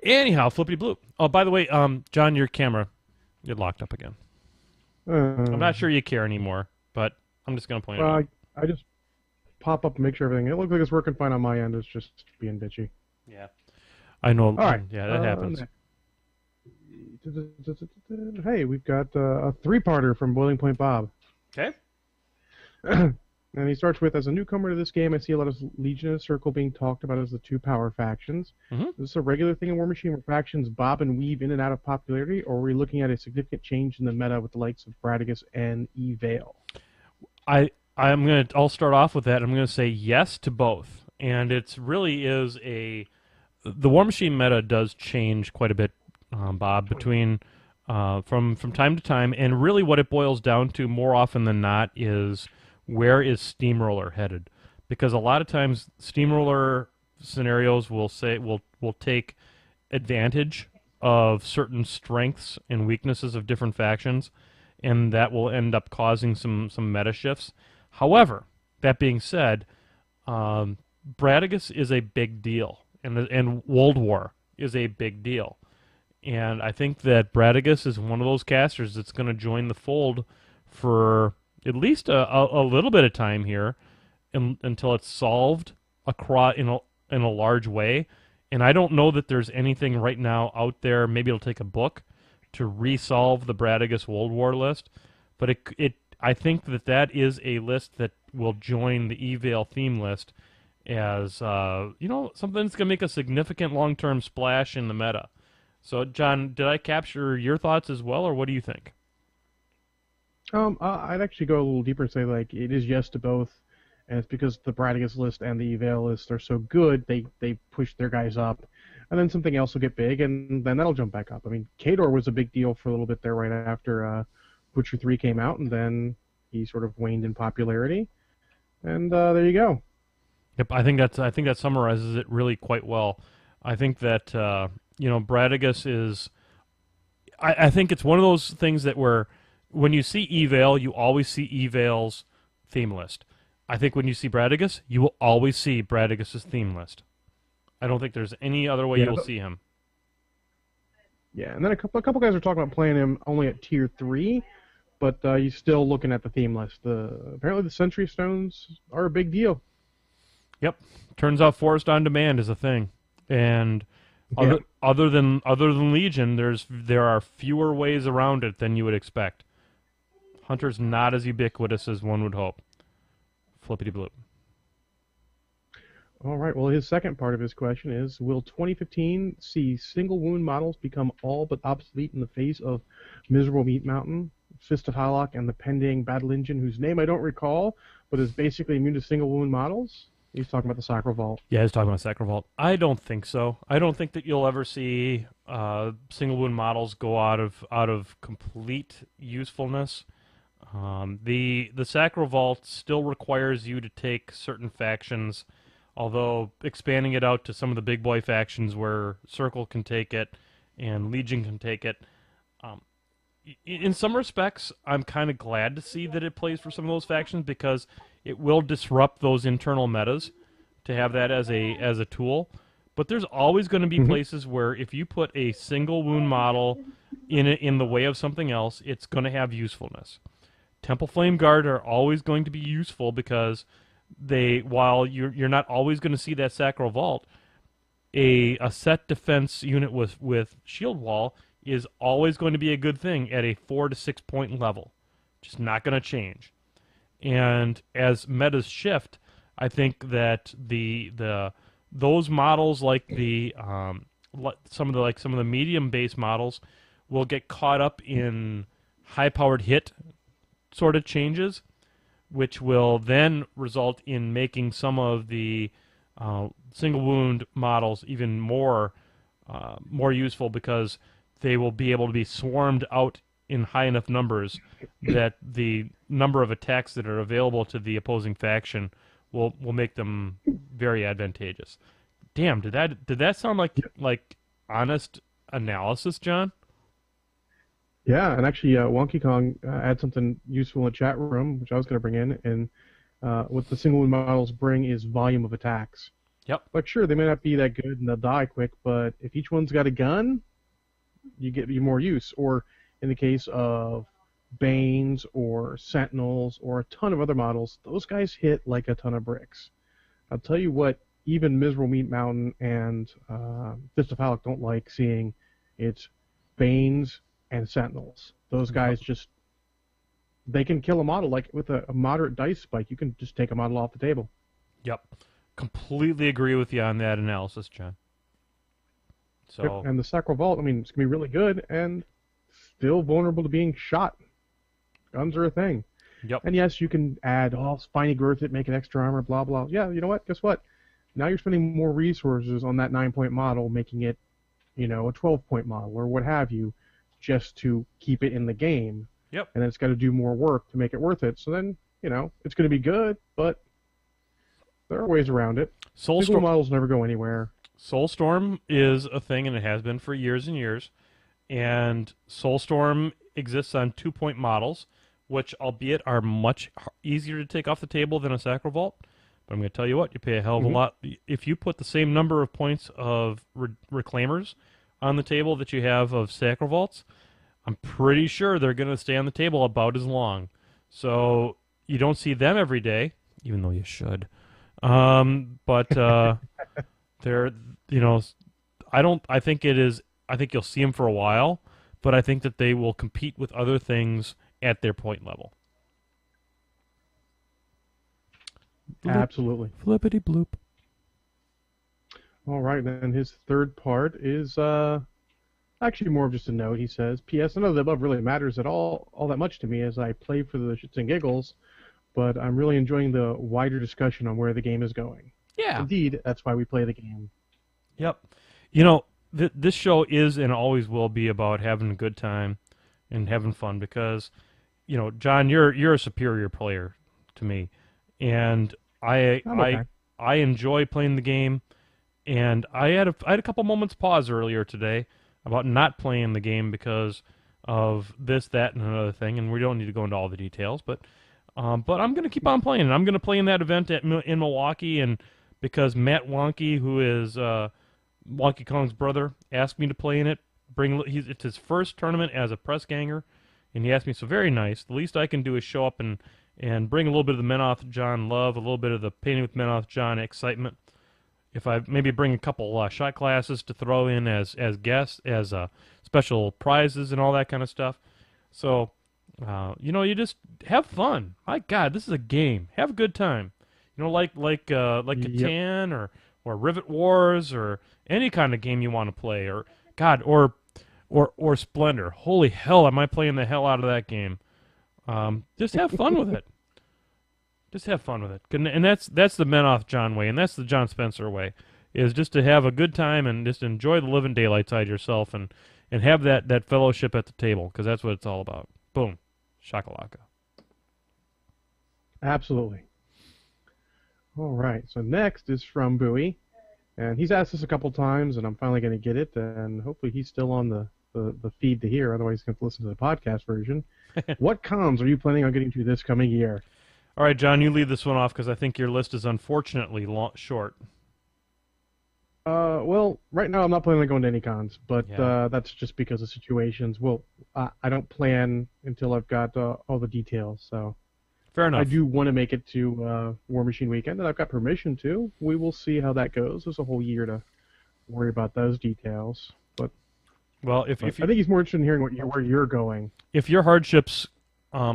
anyhow, FlippityBloop. Oh, by the way, John, your camera, you're locked up again. I'm Uh, not sure you care anymore, but I'm just going to point it well, out. I just pop up and make sure everything. It looks like it's working fine on my end. It's just being bitchy. Yeah. I know. All right. Yeah, that happens. Next. Hey, we've got a three-parter from Boiling Point Bob. Okay. And he starts with, as a newcomer to this game, I see a lot of Legion and Circle being talked about as the two power factions. Mm-hmm. Is this a regular thing in Warmachine where factions bob and weave in and out of popularity, or are we looking at a significant change in the meta with the likes of Bradigus and Evale? I'll start off with that. I'm gonna say yes to both, and it's really is the Warmachine meta does change quite a bit, Bob, between from time to time, and really what it boils down to more often than not is where is Steamroller headed, because a lot of times Steamroller scenarios will take advantage of certain strengths and weaknesses of different factions, and that will end up causing some meta shifts. However, that being said, Bradigus is a big deal, and World War is a big deal. And I think that Bradigus is one of those casters that's going to join the fold for at least a little bit of time here until it's solved across in a large way. And I don't know that there's anything right now out there. Maybe it'll take a book to resolve the Bradigus World War list, but I think that is a list that will join the Evale theme list as something that's going to make a significant long-term splash in the meta. So, John, did I capture your thoughts as well, or what do you think? I'd actually go a little deeper and say, like, it is yes to both, and it's because the Bradigus list and the Evale list are so good, they push their guys up, and then something else will get big, and then that'll jump back up. I mean, Kador was a big deal for a little bit there right after Butcher 3 came out, and then he sort of waned in popularity, and there you go. Yep, I think that summarizes it really quite well. I think that Bradigus is. I think it's one of those things that where when you see Evale, you always see Evale's theme list. I think when you see Bradigus, you will always see Bradigus's theme list. I don't think there's any other way you'll see him. Yeah, and then a couple guys are talking about playing him only at tier 3, but you're still looking at the theme list. Apparently the Sentry Stones are a big deal. Yep, turns out Forest on Demand is a thing, and other than Legion, there are fewer ways around it than you would expect. Hunter's not as ubiquitous as one would hope. FlippityBloop. All right, well, his second part of his question is, will 2015 see single wound models become all but obsolete in the face of Miserable Meat Mountain, Fist of Hallock, and the pending Battle Engine, whose name I don't recall, but is basically immune to single wound models? He's talking about the Sacral Vault. Yeah, he's talking about Sacral Vault. I don't think so. I don't think that you'll ever see single wound models go out of complete usefulness. The Sacral Vault still requires you to take certain factions, although expanding it out to some of the big boy factions where Circle can take it and Legion can take it. In some respects, I'm kind of glad to see that it plays for some of those factions because it will disrupt those internal metas to have that as a tool. But there's always going to be places where if you put a single wound model in the way of something else, it's going to have usefulness. Temple Flame Guard are always going to be useful because while you're not always going to see that Sacral Vault, a set defense unit with Shield Wall is always going to be a good thing at a 4 to 6 point level. Just not going to change. And as metas shift, I think that those models like some of the medium base models will get caught up in high powered hit sort of changes, which will then result in making some of the single wound models even more useful because they will be able to be swarmed out in high enough numbers that the number of attacks that are available to the opposing faction will make them very advantageous. Damn, did that sound like honest analysis, John? Yeah, and actually, Wonky Kong had something useful in the chat room, which I was going to bring in, and what the single wound models bring is volume of attacks. Yep. Like, sure, they may not be that good and they'll die quick, but if each one's got a gun, you get more use. Or in the case of Banes or Sentinels or a ton of other models, those guys hit like a ton of bricks. I'll tell you what, even Miserable Meat Mountain and Fist of Halleck don't like seeing. It's Banes and Sentinels. Those guys just, they can kill a model. Like with a moderate dice spike, you can just take a model off the table. Yep. Completely agree with you on that analysis, John. So, And the Sacral Vault, I mean, it's going to be really good and still vulnerable to being shot. Guns are a thing. Yep. And yes, you can add spiny growth it, make an extra armor, blah, blah. Yeah, you know what? Guess what? Now you're spending more resources on that 9-point model, making it, a 12-point model or what have you, just to keep it in the game. Yep. And then it's got to do more work to make it worth it. So then, it's going to be good, but there are ways around it. Single models never go anywhere. Soulstorm is a thing, and it has been for years and years. And Soulstorm exists on 2-point models, which, albeit, are much easier to take off the table than a Sacral Vault. But I'm going to tell you what, you pay a hell of a lot. If you put the same number of points of Reclaimers on the table that you have of Sacral Vaults, I'm pretty sure they're going to stay on the table about as long. So you don't see them every day, even though you should. But they're, I think you'll see them for a while, but I think that they will compete with other things at their point level. Absolutely. FlippityBloop. All right, then his third part is actually more of just a note. He says, P.S. None of the above really matters at all that much to me as I play for the shits and giggles, but I'm really enjoying the wider discussion on where the game is going. Yeah. Indeed, that's why we play the game. Yep. This show is and always will be about having a good time and having fun because, John, you're a superior player to me, and I enjoy playing the game, and I had a couple moments pause earlier today about not playing the game because of this, that, and another thing, and we don't need to go into all the details, but I'm going to keep on playing, and I'm going to play in that event in Milwaukee, and because Matt Wonky, who is Wonky Kong's brother, asked me to play in it. It's his first tournament as a press ganger, and he asked me, so very nice. The least I can do is show up and bring a little bit of the MenothJohn love, a little bit of the Painting with MenothJohn excitement. If I maybe bring a couple shot classes to throw in as guests, as special prizes and all that kind of stuff. So, you just have fun. My God, this is a game. Have a good time. Like Catan or Rivet Wars or any kind of game you want to play, or Splendor. Holy hell, am I playing the hell out of that game? Just have fun with it. Just have fun with it. And that's the MenothJohn way, and that's the John Spencer way, is just to have a good time and just enjoy the living daylights out of yourself and have that fellowship at the table, because that's what it's all about. Boom. Shakalaka. Absolutely. All right, so next is from Bowie, and he's asked this a couple times, and I'm finally going to get it, and hopefully he's still on the feed to hear, otherwise he's going to listen to the podcast version. What cons are you planning on getting to this coming year? All right, John, you lead this one off because I think your list is unfortunately short. Well, right now I'm not planning on going to any cons, but Yeah. that's just because of situations. Well, I don't plan until I've got all the details, so... Fair enough. I do want to make it to Warmachine weekend, and I've got permission to. We will see how that goes. There's a whole year to worry about those details. But well, I think he's more interested in hearing where you're going. If your hardships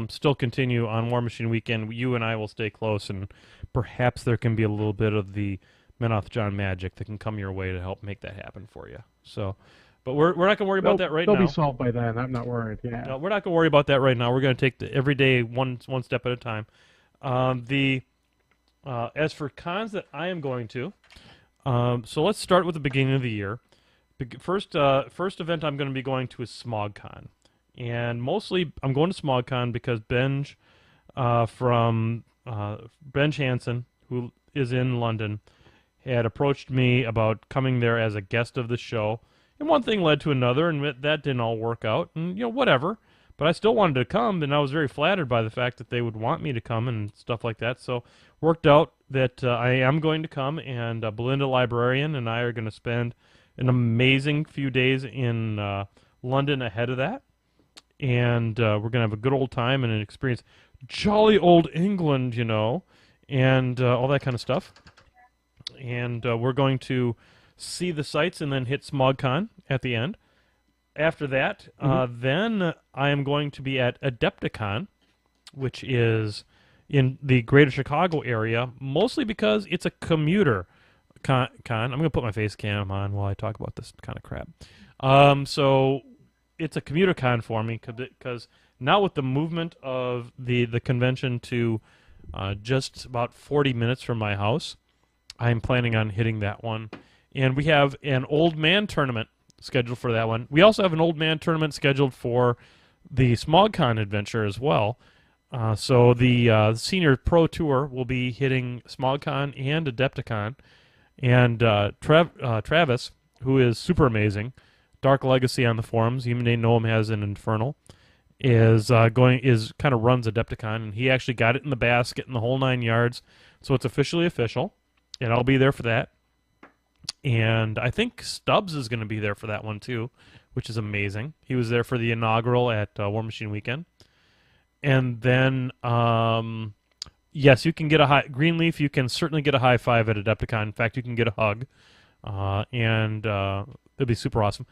still continue on Warmachine weekend, you and I will stay close, and perhaps there can be a little bit of the MenothJohn magic that can come your way to help make that happen for you. So, but we're not going to worry about that right now. They'll be solved by then. I'm not worried. Yeah. No, we're not going to worry about that right now. We're going to take every day one step at a time. As for cons that I am going to, so let's start with the beginning of the year. First event I'm going to be going to is SmogCon, and mostly I'm going to SmogCon because Benj Benj Hansen, who is in London, had approached me about coming there as a guest of the show. And one thing led to another, and that didn't all work out, and whatever. But I still wanted to come, and I was very flattered by the fact that they would want me to come and stuff like that. So worked out that I am going to come, and Belinda Librarian and I are going to spend an amazing few days in London ahead of that. and we're gonna have a good old time and experience jolly old England, and all that kind of stuff. And we're going to see the sights and then hit SmogCon at the end. After that, then I am going to be at Adepticon, which is in the greater Chicago area, mostly because it's a commuter con. I'm going to put my face cam on while I talk about this kind of crap. So it's a commuter con for me because now with the movement of the convention to just about 40 minutes from my house, I'm planning on hitting that one. And we have an old man tournament scheduled for that one. We also have an old man tournament scheduled for the SmogCon adventure as well. So the Senior Pro Tour will be hitting SmogCon and Adepticon. And Travis, who is super amazing, Dark Legacy on the forums, you may know him as an Infernal, is kind of runs Adepticon, and he actually got it in the basket in the whole 9 yards. So it's officially official, and I'll be there for that. And I think Stubbs is going to be there for that one too, which is amazing. He was there for the inaugural at Warmachine weekend. And then, yes, you can get a Greenleaf. You can certainly get a high five at Adepticon. In fact, you can get a hug, and it'll be super awesome.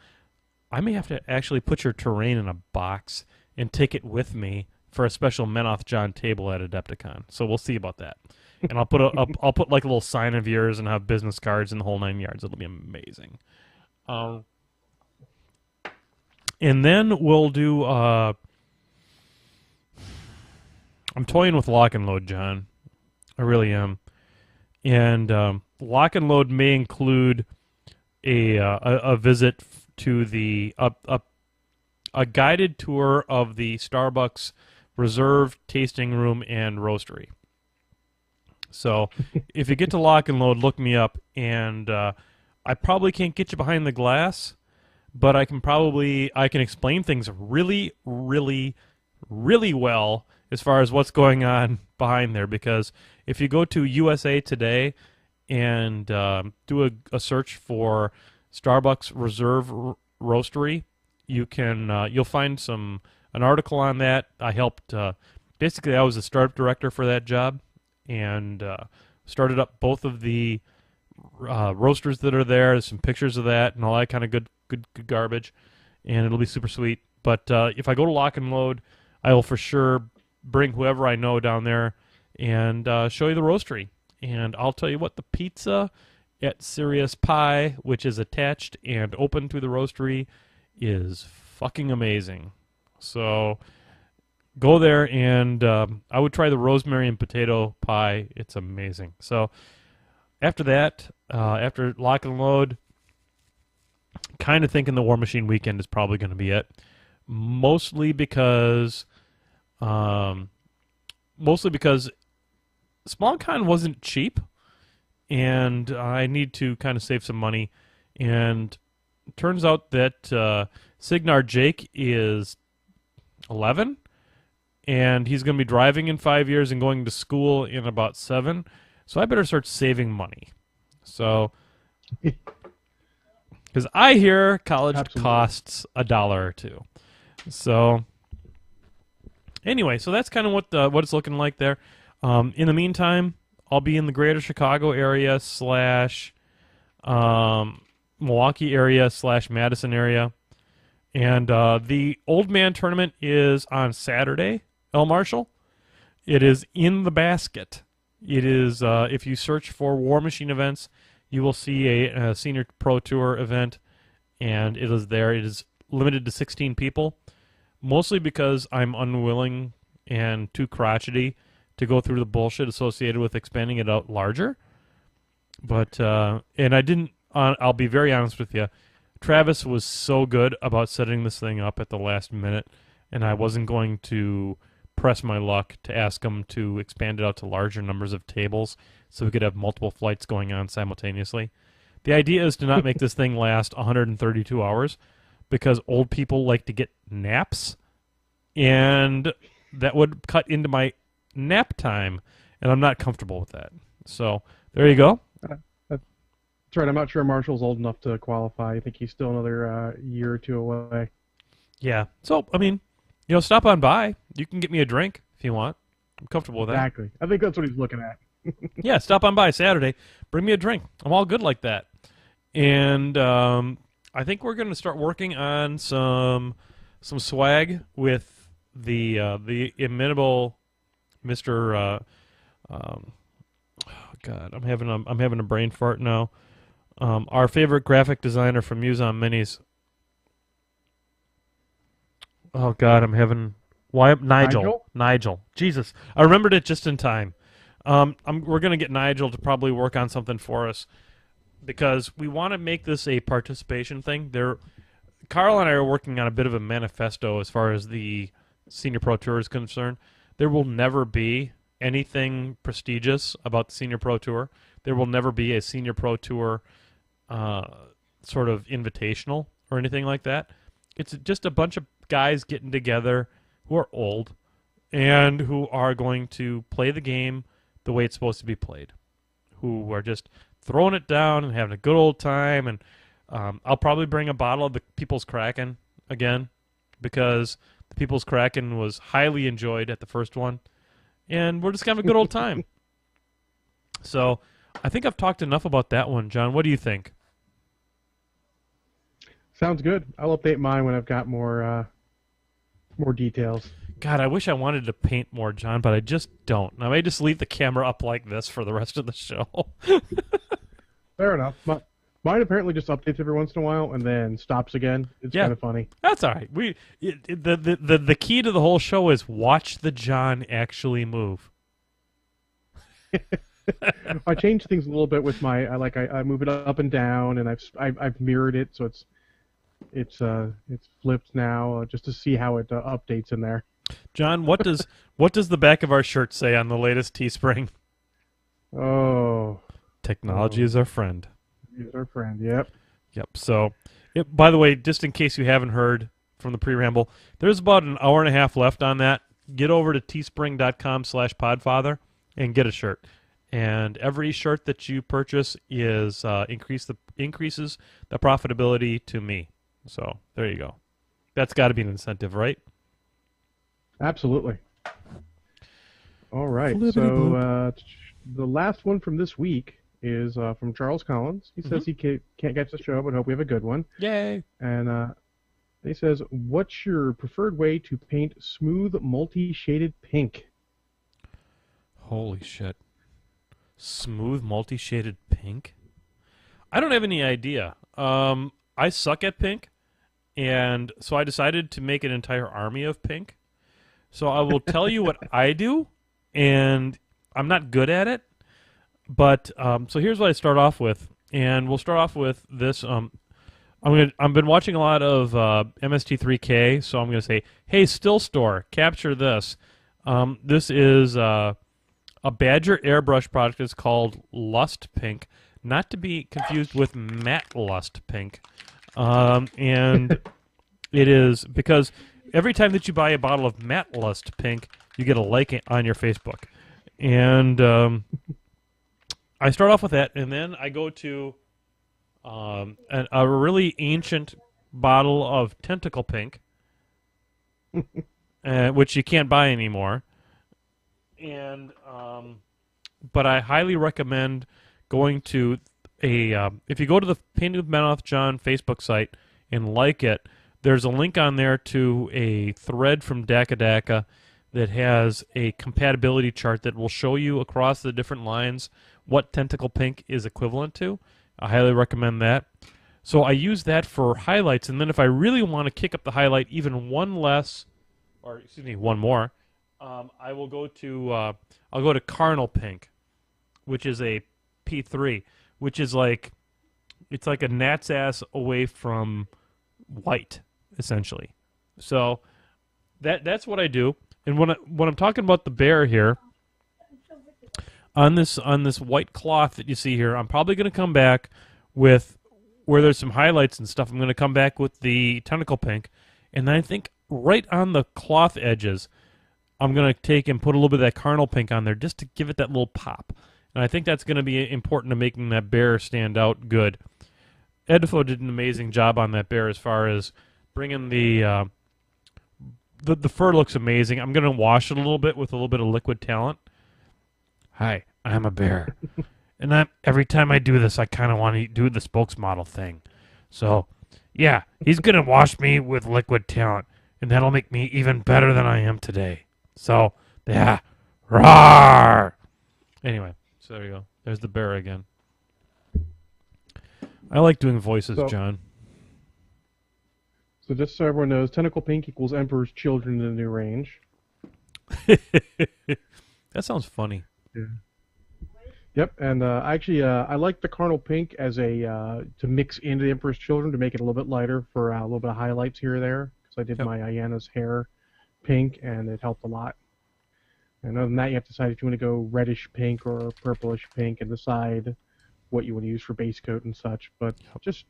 I may have to actually put your terrain in a box and take it with me for a special MenothJohn table at Adepticon. So we'll see about that. And I'll put I'll put like a little sign of yours and have business cards in the whole 9 yards. It'll be amazing. And then we'll do. I'm toying with Lock and Load, John. I really am. And Lock and Load may include a visit to the a guided tour of the Starbucks Reserve Tasting Room and Roastery. So if you get to Lock and Load, look me up, and I probably can't get you behind the glass, but I can explain things really, really, really well as far as what's going on behind there. Because if you go to USA Today and do a search for Starbucks Reserve Roastery, you'll find an article on that. I helped. Basically, I was the startup director for that job, and started up both of the roasters that are there. There's some pictures of that and all that kind of good garbage, and it'll be super sweet. But if I go to Lock and Load, I will for sure bring whoever I know down there and show you the roastery. And I'll tell you what, the pizza at Sirius Pie, which is attached and open to the roastery, is fucking amazing. So go there, and I would try the rosemary and potato pie. It's amazing. So after that, after Lock and Load, kind of thinking the Warmachine weekend is probably going to be it. Mostly because SmogCon wasn't cheap, and I need to kind of save some money. And it turns out that Signar Jake is 11, and he's going to be driving in 5 years and going to school in about 7. So I better start saving money. So, because I hear college costs $1 or $2. So, anyway, so that's kind of what it's looking like there. In the meantime, I'll be in the greater Chicago area / Milwaukee area / Madison area. And the Old Man Tournament is on Saturday, El Marshall. It is in the basket. It is, if you search for Warmachine events, you will see a Senior Pro Tour event, and it is there. It is limited to 16 people, mostly because I'm unwilling and too crotchety to go through the bullshit associated with expanding it out larger. But, and I didn't, I'll be very honest with you, Travis was so good about setting this thing up at the last minute, and I wasn't going to press my luck to ask him to expand it out to larger numbers of tables so we could have multiple flights going on simultaneously. The idea is to not make this thing last 132 hours because old people like to get naps, and that would cut into my nap time, and I'm not comfortable with that. So there you go. That's right. I'm not sure Marshall's old enough to qualify. I think he's still another year or two away. Yeah. So, I mean, stop on by. You can get me a drink if you want. I'm comfortable with that. Exactly. I think that's what he's looking at. Yeah, stop on by Saturday. Bring me a drink. I'm all good like that. And I think we're going to start working on some swag with the inimitable Mr. Oh God, I'm having a brain fart now. Our favorite graphic designer from Use on Minis. Oh God, Nigel. Jesus, I remembered it just in time. We're gonna get Nigel to probably work on something for us because we want to make this a participation thing. Carl and I are working on a bit of a manifesto as far as the Senior Pro Tour is concerned. There will never be anything prestigious about the Senior Pro Tour. There will never be a Senior Pro Tour sort of invitational or anything like that. It's just a bunch of guys getting together who are old and who are going to play the game the way it's supposed to be played, who are just throwing it down and having a good old time. And I'll probably bring a bottle of the People's Kraken again because the People's Kraken was highly enjoyed at the first one, and we're just going to have a good old time. So I think I've talked enough about that one, John. What do you think? Sounds good. I'll update mine when I've got more details. God, I wish I wanted to paint more, John, but I just don't. I may just leave the camera up like this for the rest of the show. Fair enough. Mine apparently just updates every once in a while and then stops again. It's kind of funny. That's all right. The key to the whole show is watch the John actually move. I changed things a little bit with my I move it up and down, and I've mirrored it so it's flipped now just to see how it updates in there. John, what does the back of our shirt say on the latest Teespring? Oh, technology is our friend. Is our friend. Yep. So, by the way, just in case you haven't heard from the pre-ramble, there's about an hour and a half left on that. Get over to teespring.com/podfather and get a shirt. And every shirt that you purchase is increases the profitability to me. So there you go. That's got to be an incentive, right? Absolutely. All right. So the last one from this week is from Charles Collins. He says he can't catch the show, but hope we have a good one. Yay! And he says, "What's your preferred way to paint smooth, multi-shaded pink?" Holy shit! Smooth, multi-shaded pink? I don't have any idea. I suck at pink, and so I decided to make an entire army of pink. So I will tell you what I do, and I'm not good at it. But so here's what I start off with, and we'll start off with this. I've been watching a lot of MST3K, so I'm gonna say, hey, Still Store, capture this. This is a Badger airbrush product. It's called Lust Pink, not to be confused with Matte Lust Pink. And it is because every time that you buy a bottle of Matte Lust Pink, you get a like on your Facebook. And I start off with that, and then I go to a really ancient bottle of Tentacle Pink, which you can't buy anymore. And but I highly recommend going to if you go to the Painting with MenothJohn Facebook site and like it, there's a link on there to a thread from Daka that has a compatibility chart that will show you across the different lines what Tentacle Pink is equivalent to. I highly recommend that. So I use that for highlights, and then if I really want to kick up the highlight even one more, I will go to I'll go to Carnal Pink, which is a P3, which is it's like a gnat's ass away from white, essentially. So that's what I do. And when I'm talking about the bear here, on this white cloth that you see here, I'm probably going to come back with where there's some highlights and stuff. I'm going to come back with the Tentacle Pink, and then I think right on the cloth edges, I'm going to take and put a little bit of that Carnal Pink on there just to give it that little pop. And I think that's going to be important to making that bear stand out good. Edifo did an amazing job on that bear as far as bringing the the fur looks amazing. I'm gonna wash it a little bit with a little bit of liquid talent. Hi, I'm a bear, and every time I do this, I kind of want to do the spokesmodel thing. So, yeah, he's gonna wash me with liquid talent, and that'll make me even better than I am today. So, yeah, roar. Anyway, so there you go. There's the bear again. I like doing voices, John. So just so everyone knows, Tentacle Pink equals Emperor's Children in the new range. That sounds funny. Yeah. Yep, and actually, I like the Carnal Pink as a to mix into the Emperor's Children to make it a little bit lighter for a little bit of highlights here or there. Because I did my Ayana's hair pink, and it helped a lot. And other than that, you have to decide if you want to go reddish pink or purplish pink, and decide what you want to use for base coat and such. But just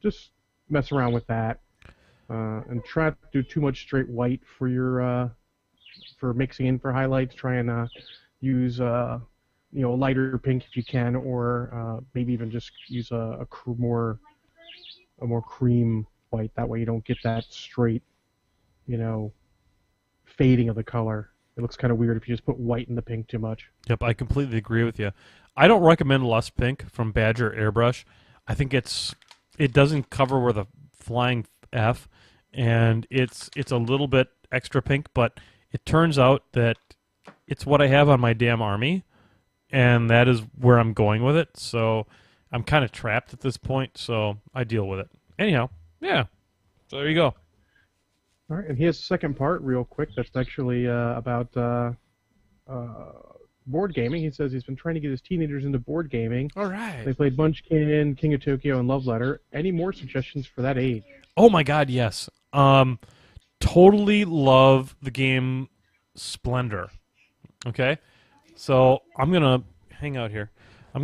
mess around with that, and try not to do too much straight white for your for mixing in for highlights. Try and use a lighter pink if you can, or maybe even just use a more cream white. That way you don't get that straight, fading of the color. It looks kind of weird if you just put white in the pink too much. Yep, I completely agree with you. I don't recommend Lust Pink from Badger Airbrush. I think it doesn't cover where the flying F, and it's a little bit extra pink, but it turns out that it's what I have on my damn army, and that is where I'm going with it. So I'm kind of trapped at this point, so I deal with it. Anyhow, yeah. So there you go. All right, and here's the second part, real quick. That's actually about board gaming. He says he's been trying to get his teenagers into board gaming. All right. They played Munchkin, King of Tokyo, and Love Letter. Any more suggestions for that age? Oh my God, yes. Totally love the game Splendor. Okay, so I'm gonna hang out here. How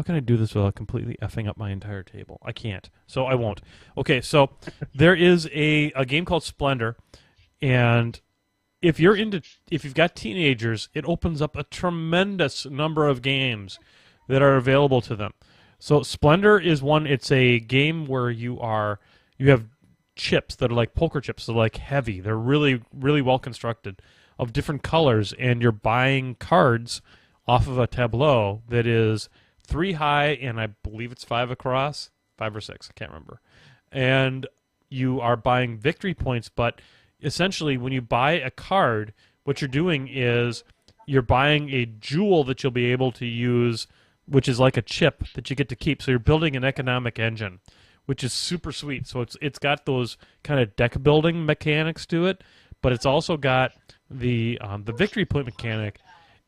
can I do this without completely effing up my entire table? I can't, so I won't. Okay, so there is a game called Splendor, and if you've got teenagers, it opens up a tremendous number of games that are available to them. So Splendor is one. It's a game where you have chips that are like poker chips. They're like heavy. They're really, really well constructed, of different colors, and you're buying cards off of a tableau that is 3 high and I believe it's 5 across, 5 or 6, I can't remember. And you are buying victory points, but essentially when you buy a card, what you're doing is you're buying a jewel that you'll be able to use, which is like a chip that you get to keep. So you're building an economic engine, which is super sweet. So it's got those kind of deck building mechanics to it, but it's also got the victory point mechanic.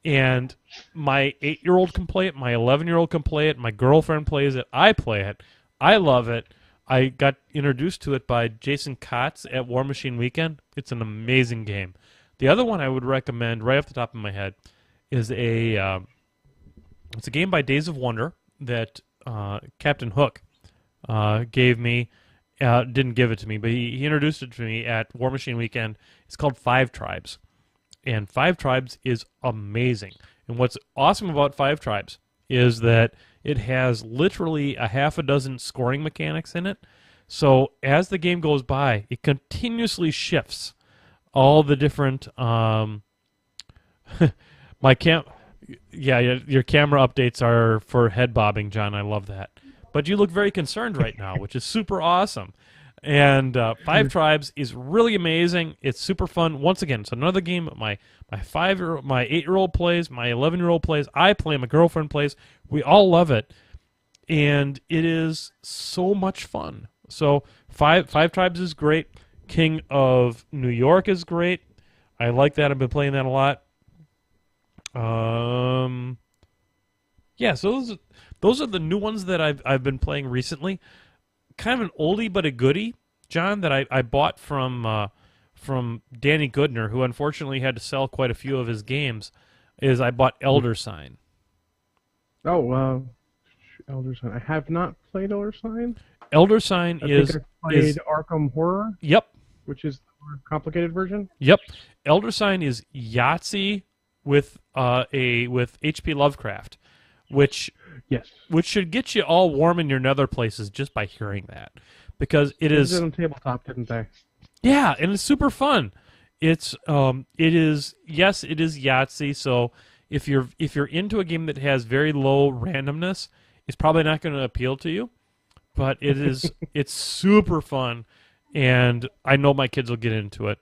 And my 8-year-old can play it, my 11-year-old can play it, my girlfriend plays it, I play it, I love it. I got introduced to it by Jason Kotz at Warmachine Weekend. It's an amazing game. The other one I would recommend, right off the top of my head, is it's a game by Days of Wonder that Captain Hook gave me. Didn't give it to me, but he introduced it to me at Warmachine Weekend. It's called 5 Tribes. And 5 Tribes is amazing. And what's awesome about 5 Tribes is that it has literally a half a dozen scoring mechanics in it. So as the game goes by, it continuously shifts all the different your camera updates are for head bobbing, John. I love that. But you look very concerned right now, which is super awesome. And 5 Tribes is really amazing. It's super fun. Once again, it's another game my 8-year-old plays, my 11-year-old plays, I play, my girlfriend plays. We all love it, and it is so much fun. So 5 Tribes is great. King of New York is great. I like that. I've been playing that a lot. So those are the new ones that I've been playing recently. Kind of an oldie but a goodie, John, that I bought from Danny Goodner, who unfortunately had to sell quite a few of his games, is I bought Elder Sign. Oh, Elder Sign. I have not played Elder Sign. Elder Sign I played Arkham Horror. Yep. Which is the more complicated version. Yep. Elder Sign is Yahtzee with H.P. Lovecraft, which should get you all warm in your nether places just by hearing that, because it is on tabletop, didn't they? Yeah, and it's super fun. It is Yahtzee. So if you're into a game that has very low randomness, it's probably not going to appeal to you. But it's super fun, and I know my kids will get into it.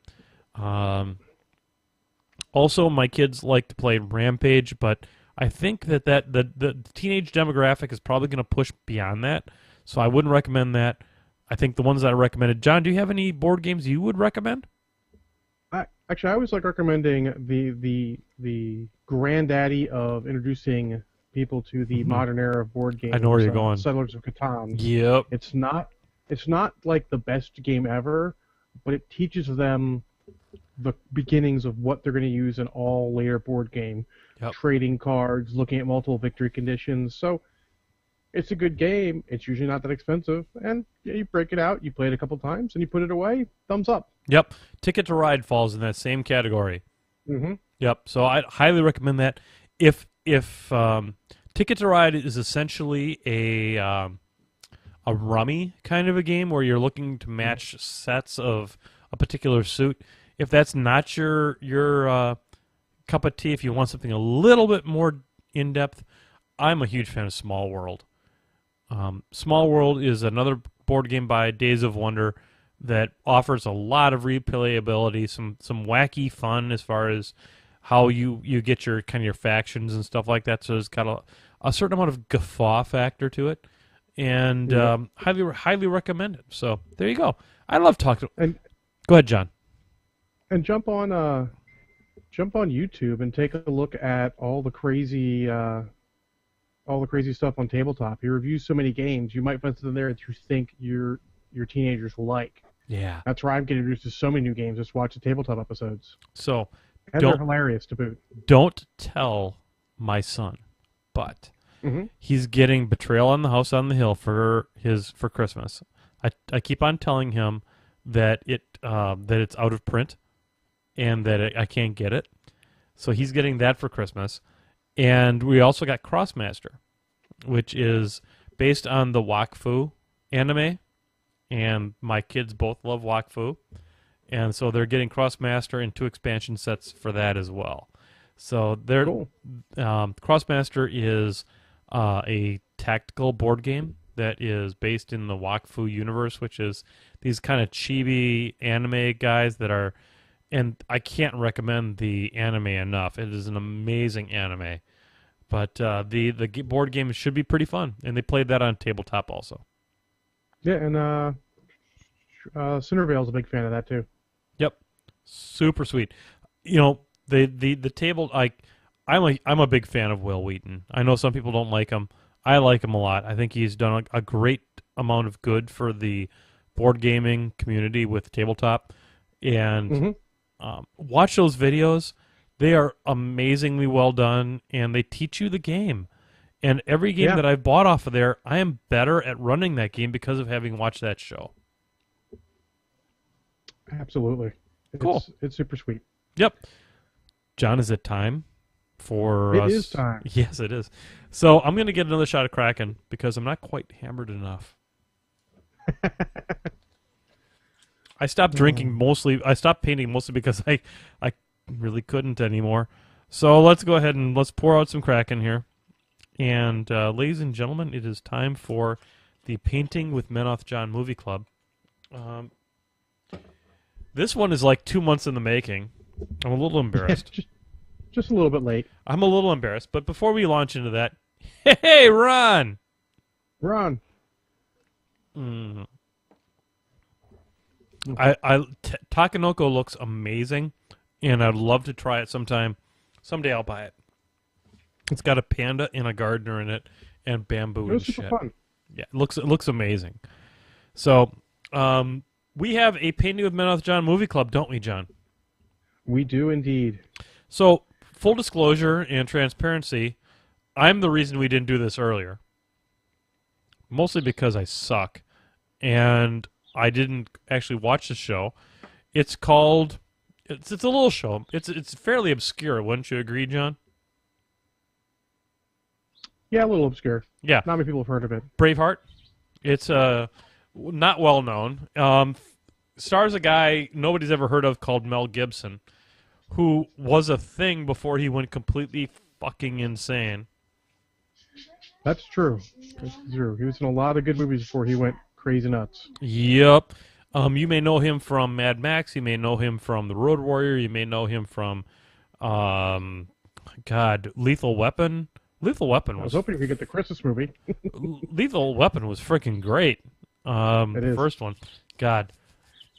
Also, my kids like to play Rampage, but I think that the teenage demographic is probably going to push beyond that, so I wouldn't recommend that. I think the ones that I recommended. John, do you have any board games you would recommend? Actually, I always like recommending the granddaddy of introducing people to the modern era of board games. I know where you're going. Settlers of Catan. Yep. It's not like the best game ever, but it teaches them the beginnings of what they're going to use in all later board game. Yep. Trading cards, looking at multiple victory conditions. So it's a good game. It's usually not that expensive, and you break it out, you play it a couple times, and you put it away. Thumbs up. Yep. Ticket to Ride falls in that same category. Mm-hmm. Yep. So I highly recommend that. If Ticket to Ride is essentially a rummy kind of a game where you're looking to match sets of a particular suit, if that's not your cup of tea, if you want something a little bit more in depth, I'm a huge fan of Small World. Small World is another board game by Days of Wonder that offers a lot of replayability, some wacky fun as far as how you get your kind of your factions and stuff like that. So it's got a certain amount of guffaw factor to it, and highly recommend it. So there you go. I love talking. Go ahead, John. And jump on YouTube and take a look at all the crazy stuff on tabletop. He reviews so many games. You might find something there that you think your teenagers will like. Yeah, that's where I'm getting introduced to so many new games. Just watch the tabletop episodes. So and they're hilarious to boot. Don't tell my son, but he's getting Betrayal on the House on the Hill for Christmas. I keep on telling him that it's out of print and that I can't get it. So he's getting that for Christmas. And we also got Crossmaster, which is based on the Wakfu anime. And my kids both love Wakfu. And so they're getting Crossmaster and 2 expansion sets for that as well. So they're cool. Crossmaster is a tactical board game that is based in the Wakfu universe, which is these kind of chibi anime guys that are, and I can't recommend the anime enough. It is an amazing anime. But the board game should be pretty fun, and they played that on tabletop also. Yeah, and Cindervale's a big fan of that too. Yep, super sweet. You know, the table. I'm a big fan of Will Wheaton. I know some people don't like him. I like him a lot. I think he's done a great amount of good for the board gaming community with tabletop. And watch those videos. They are amazingly well done, and they teach you the game. And every game that I've bought off of there, I am better at running that game because of having watched that show. Absolutely. Cool. It's super sweet. Yep. John, is it time for us? It is time. Yes, it is. So I'm going to get another shot of Kraken because I'm not quite hammered enough. I stopped drinking mostly. I stopped painting mostly because I really couldn't anymore. So let's go ahead and let's pour out some Kraken here. And ladies and gentlemen, it is time for the Painting with MenothJohn movie club. This one is like 2 months in the making. I'm a little embarrassed. just a little bit late. I'm a little embarrassed. But before we launch into that, hey, Ron! Ron. Takenoko looks amazing, and I'd love to try it sometime. Someday I'll buy it. It's got a panda and a gardener in it, and bamboo and shit. Fun. Yeah, it looks amazing. So, we have a Painting with MenothJohn movie club, don't we, John? We do indeed. So, full disclosure and transparency, I'm the reason we didn't do this earlier. Mostly because I suck, and I didn't actually watch the show. It's called... It's a little show. It's fairly obscure, wouldn't you agree, John? Yeah, a little obscure. Yeah. Not many people have heard of it. Braveheart. It's not well known. stars a guy nobody's ever heard of called Mel Gibson, who was a thing before he went completely fucking insane. That's true. That's true. He was in a lot of good movies before he went crazy nuts. Yep. You may know him from Mad Max. You may know him from The Road Warrior. You may know him from, Lethal Weapon. Lethal Weapon I was was hoping we could get the Christmas movie. Lethal Weapon was freaking great. It is. The first one. God.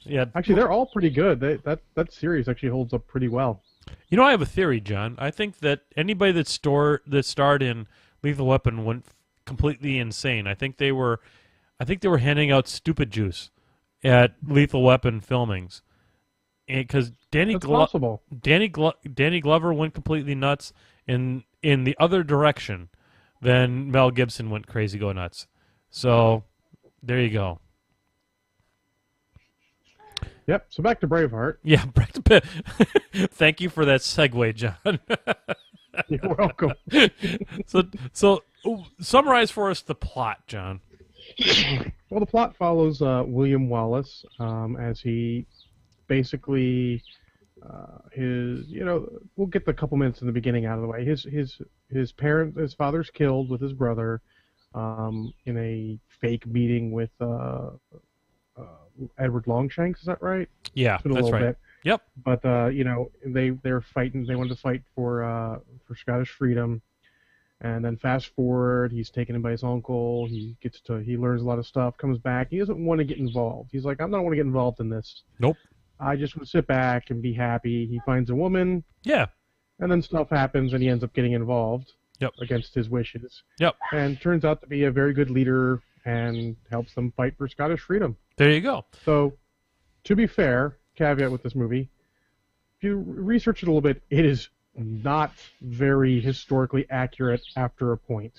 Yeah. Actually, they're all pretty good. That series actually holds up pretty well. You know, I have a theory, John. I think that anybody that starred in Lethal Weapon went completely insane. I think they were handing out stupid juice at Lethal Weapon filmings, because Danny Glover went completely nuts in the other direction. Then Mel Gibson went crazy, go nuts. So there you go. Yep. So back to Braveheart. Yeah, thank you for that segue, John. You're welcome. So summarize for us the plot, John. Well, the plot follows William Wallace as he basically we'll get the couple minutes in the beginning out of the way. His father's killed with his brother in a fake meeting with Edward Longshanks. Is that right? Yeah, that's right. Bit. Yep. But they're fighting. They wanted to fight for Scottish freedom. And then fast forward, he's taken in by his uncle. He learns a lot of stuff. Comes back. He doesn't want to get involved. He's like, I don't want to get involved in this. Nope. I just want to sit back and be happy. He finds a woman. Yeah. And then stuff happens, and he ends up getting involved. Yep. Against his wishes. Yep. And turns out to be a very good leader and helps them fight for Scottish freedom. There you go. So, to be fair, caveat with this movie, if you research it a little bit, it is not very historically accurate after a point.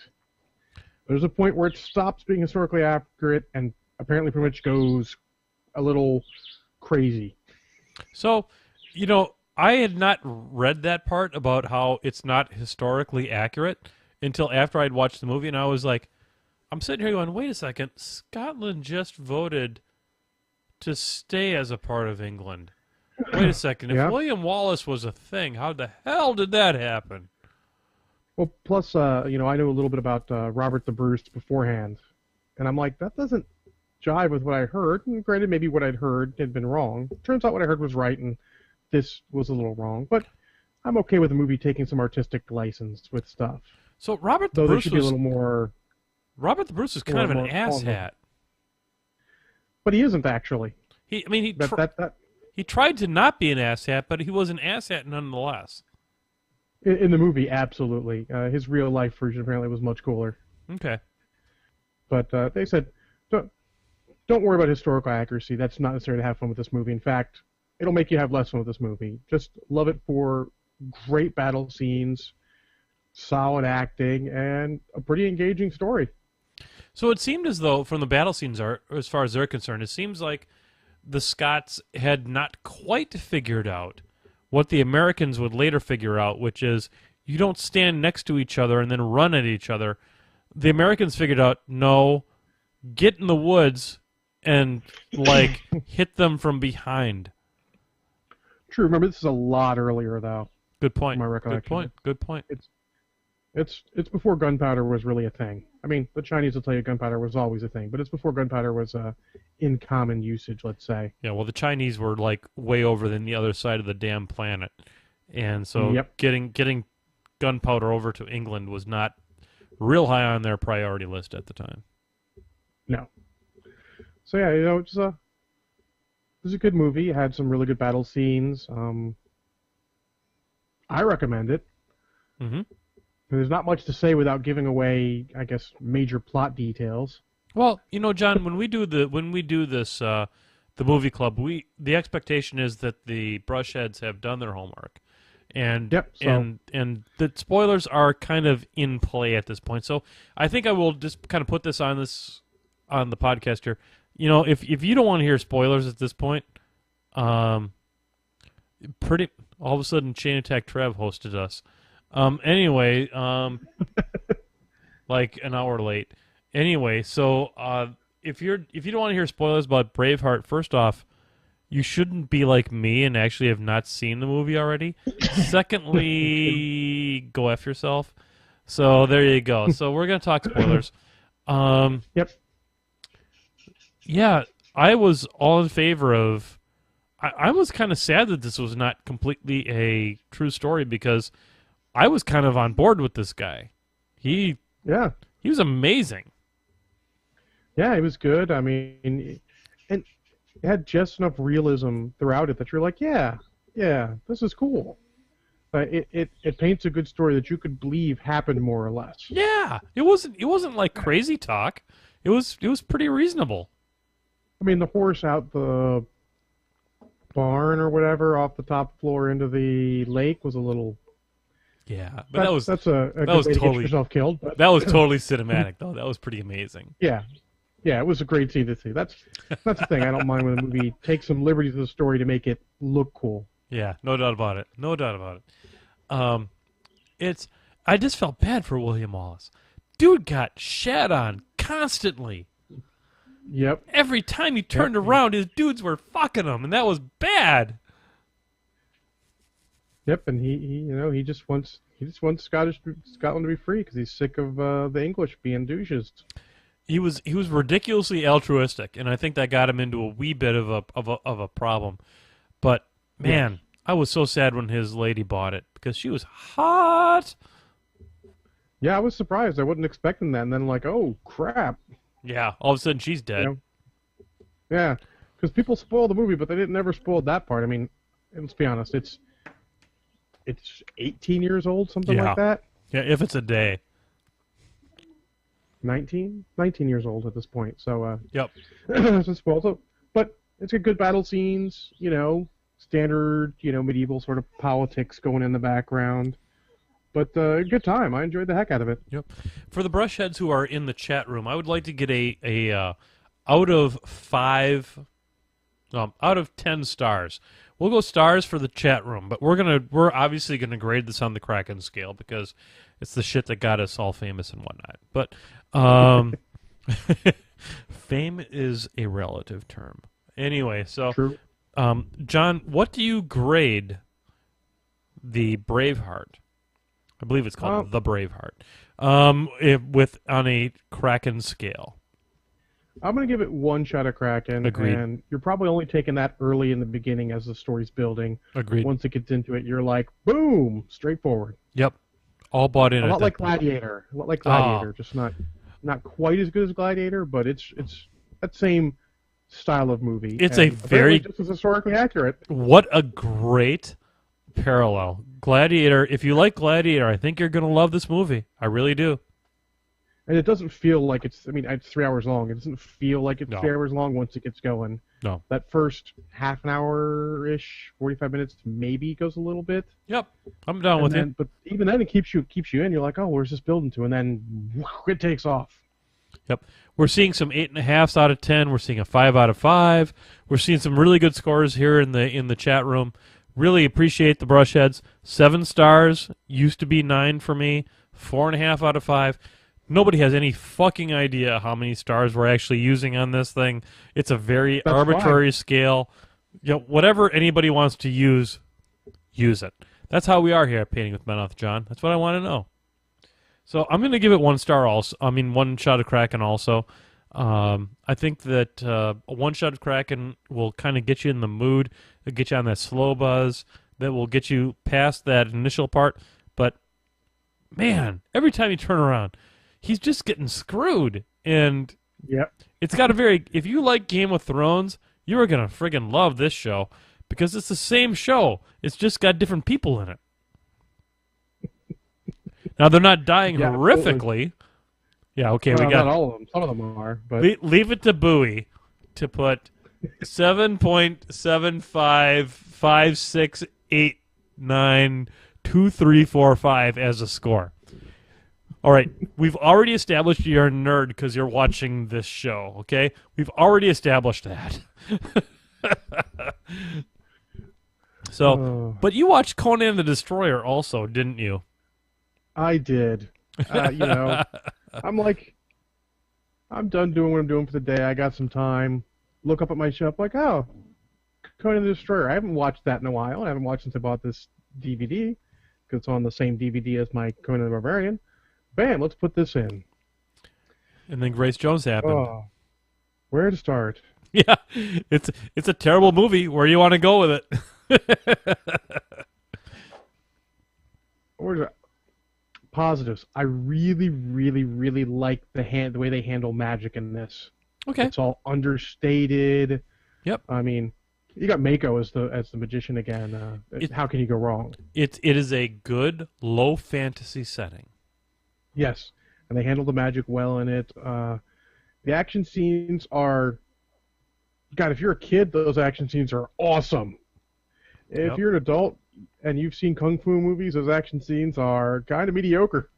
There's a point where it stops being historically accurate and apparently pretty much goes a little crazy. So, I had not read that part about how it's not historically accurate until after I'd watched the movie, and I was like, I'm sitting here going, wait a second, Scotland just voted to stay as a part of England. Wait a second, if William Wallace was a thing, how the hell did that happen? Well, plus, I know a little bit about Robert the Bruce beforehand, and I'm like, that doesn't jive with what I heard. And granted, maybe what I'd heard had been wrong. Turns out what I heard was right, and this was a little wrong. But I'm okay with the movie taking some artistic license with stuff. So Robert the Though Bruce they should be a little more. Robert the Bruce is kind of an asshat. But he isn't actually. He tried to not be an asshat, but he was an asshat nonetheless. In the movie, absolutely. His real life version apparently was much cooler. Okay. But they said, don't worry about historical accuracy. That's not necessary to have fun with this movie. In fact, it'll make you have less fun with this movie. Just love it for great battle scenes, solid acting, and a pretty engaging story. So it seemed as though, from the battle scenes, as far as they're concerned, it seems like the Scots had not quite figured out what the Americans would later figure out, which is you don't stand next to each other and then run at each other. The Americans figured out, no, get in the woods and, hit them from behind. True. Remember, this is a lot earlier, though. Good point. My recollection. Good point. It's before gunpowder was really a thing. I mean, the Chinese will tell you gunpowder was always a thing, but it's before gunpowder was in common usage, let's say. Yeah, well, the Chinese were way over than the other side of the damn planet, and so getting gunpowder over to England was not real high on their priority list at the time. No. So yeah, it was a good movie. It had some really good battle scenes. I recommend it. Mm-hmm. There's not much to say without giving away, I guess, major plot details. Well, John, when we do this, the movie club, the expectation is that the brushheads have done their homework, and and the spoilers are kind of in play at this point. So I think I will just kind of put this on the podcast here. If you don't want to hear spoilers at this point, all of a sudden Chain Attack Trev hosted us. Anyway, like an hour late. Anyway, so if you don't want to hear spoilers about Braveheart, first off, you shouldn't be like me and actually have not seen the movie already. Secondly, go F yourself. So there you go. So we're going to talk spoilers. Yep. Yeah, I was all in favor of... I was kind of sad that this was not completely a true story because I was kind of on board with this guy. He was amazing. Yeah, it was good. I mean, and it had just enough realism throughout it that you're like, yeah, this is cool. It paints a good story that you could believe happened more or less. Yeah, it wasn't like crazy talk. It was pretty reasonable. I mean, the horse out the barn or whatever off the top floor into the lake was a little. Yeah, but that's a good way to get yourself killed. But. That was totally cinematic, though. That was pretty amazing. Yeah, it was a great scene to see. That's the thing. I don't mind when a movie takes some liberties with the story to make it look cool. Yeah, no doubt about it. No doubt about it. I just felt bad for William Wallace. Dude got shat on constantly. Yep. Every time he turned around, his dudes were fucking him, and that was bad. Yep, and he just wants Scotland to be free because he's sick of the English being douches. He was ridiculously altruistic, and I think that got him into a wee bit of a problem. But man, I was so sad when his lady bought it because she was hot. Yeah, I was surprised. I wasn't expecting that, and then like, oh crap. Yeah, all of a sudden she's dead. You know? Yeah, because people spoil the movie, but they didn't never spoil that part. I mean, let's be honest, it's 18 years old, something like that. Yeah, if it's a day. 19 years old at this point. So yep. It's spoiled. So, but it's got good battle scenes. Standard medieval sort of politics going in the background. But good time. I enjoyed the heck out of it. Yep. For the brushheads who are in the chat room, I would like to get a out of 10 stars. We'll go stars for the chat room, but we're obviously gonna grade this on the Kraken scale because it's the shit that got us all famous and whatnot. But fame is a relative term. Anyway, so True. John, what do you grade the Braveheart? I believe it's called the Braveheart. On a Kraken scale. I'm going to give it one shot of Kraken. Agreed. And you're probably only taking that early in the beginning as the story's building. Agreed. Once it gets into it, you're like, boom, straightforward. Yep. All bought in. A lot like Gladiator. Just not quite as good as Gladiator, but it's that same style of movie. It's and a very just as historically accurate. What a great parallel. Gladiator, if you like Gladiator, I think you're going to love this movie. I really do. And it doesn't feel like it's 3 hours long. It doesn't feel like it's 3 hours long once it gets going. No. That first half an hour-ish, 45 minutes maybe goes a little bit. Yep. I'm down with you. But even then it keeps you in. You're like, oh, where's this building to? And then it takes off. Yep. We're seeing some 8.5s out of 10. We're seeing a 5 out of 5. We're seeing some really good scores here in the chat room. Really appreciate the brushheads. 7 stars. Used to be 9 for me. 4.5 out of 5. Nobody has any fucking idea how many stars we're actually using on this thing. It's a very arbitrary scale. Whatever anybody wants to use it. That's how we are here at Painting with MenothJohn. That's what I want to know. So I'm going to give it 1 star also. I mean, 1 shot of Kraken also. I think that a 1 shot of Kraken will kind of get you in the mood. It'll get you on that slow buzz. That will get you past that initial part. But, man, every time you turn around, he's just getting screwed. And it's got a very... If you like Game of Thrones, you are going to friggin' love this show. Because it's the same show. It's just got different people in it. Now, they're not dying horrifically. Yeah, okay, well, we got... Not all of them. Some of them are, but... Leave it to Bowie to put 7.7556892345 as a score. All right, we've already established you're a nerd because you're watching this show, okay? We've already established that. So, but you watched Conan the Destroyer also, didn't you? I did. I'm like, I'm done doing what I'm doing for the day. I got some time. Look up at my shelf, like, oh, Conan the Destroyer. I haven't watched that in a while. I haven't watched since I bought this DVD because it's on the same DVD as my Conan the Barbarian. Bam, let's put this in. And then Grace Jones happened. Oh, where to start? Yeah, it's a terrible movie. Where do you want to go with it? Where's that? Positives. I really, really, really like the way they handle magic in this. Okay. It's all understated. Yep. I mean, you got Mako as the magician again. How can you go wrong? It is a good low fantasy setting. Yes, and they handle the magic well in it. The action scenes are, God, if you're a kid, those action scenes are awesome. If you're an adult and you've seen kung fu movies, those action scenes are kind of mediocre.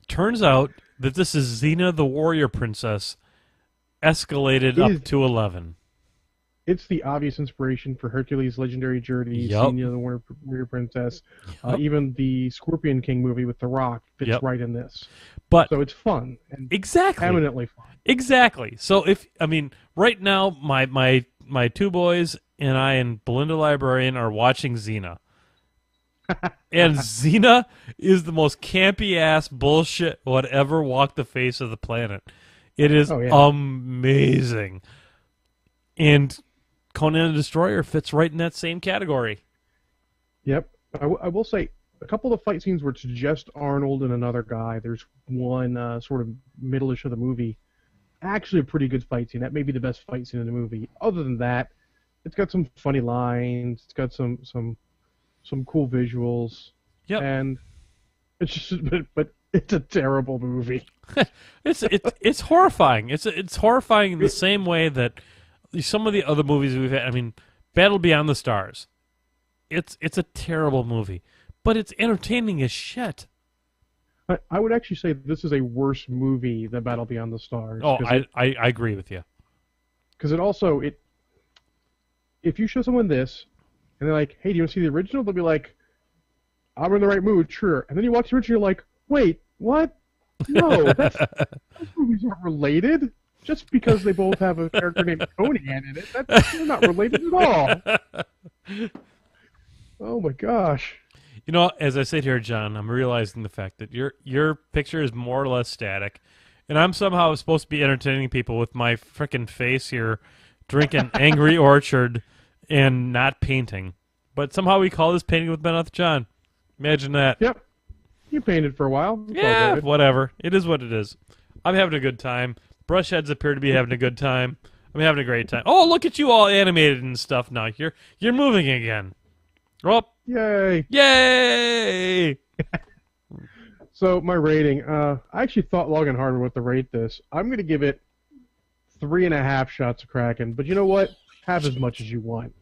Turns out that this is Xena the Warrior Princess escalated up to 11. It's the obvious inspiration for Hercules' legendary journey, Xena the Warrior Princess. Even the Scorpion King movie with The Rock fits right in this. So it's fun. And eminently fun. Exactly. So right now my two boys and I and Belinda Librarian are watching Xena. And Xena is the most campy ass bullshit whatever walked the face of the planet. It is amazing. And Conan the Destroyer fits right in that same category. Yep. I will say, a couple of the fight scenes where it's just Arnold and another guy, there's one sort of middle-ish of the movie, actually a pretty good fight scene. That may be the best fight scene in the movie. Other than that, it's got some funny lines, it's got some cool visuals. Yep. And it's just, but it's a terrible movie. It's horrifying. It's horrifying in the same way that some of the other movies we've had. I mean, Battle Beyond the Stars. It's a terrible movie, but it's entertaining as shit. I would actually say this is a worse movie than Battle Beyond the Stars. Oh, I agree with you. Because if you show someone this, and they're like, "Hey, do you want to see the original?" They'll be like, "I'm in the right mood, sure." And then you watch the original, you're like, "Wait, what? No, those movies aren't related." Just because they both have a character named Conan in it, they're not related at all. Oh my gosh. You know, as I sit here, John, I'm realizing the fact that your picture is more or less static, and I'm somehow supposed to be entertaining people with my frickin' face here, drinking Angry Orchard, and not painting. But somehow we call this Painting with MenothJohn. Imagine that. Yep. You painted for a while. Yeah, whatever. It is what it is. I'm having a good time. Brushheads appear to be having a good time. I'm having a great time. Oh, look at you all animated and stuff now. You're moving again. Oh, yay! Yay! So my rating, I actually thought long and hard what to rate this. I'm going to give it 3.5 shots of Kraken. But you know what? Have as much as you want.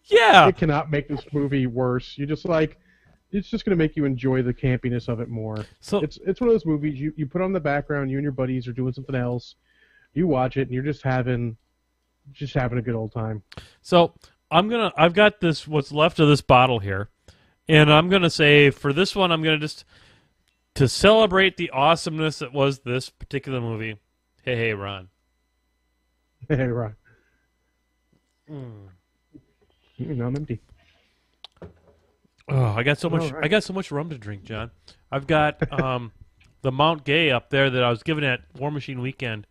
Yeah. It cannot make this movie worse. It's just going to make you enjoy the campiness of it more. So it's one of those movies you put on the background. You and your buddies are doing something else. You watch it and you're just having a good old time. So I've got this what's left of this bottle here, and I'm gonna say for this one I'm gonna just to celebrate the awesomeness that was this particular movie. Hey Ron. Hey Ron. No, I'm empty. Oh, I got so much. Right. I got so much rum to drink, John. I've got the Mount Gay up there that I was given at Warmachine weekend.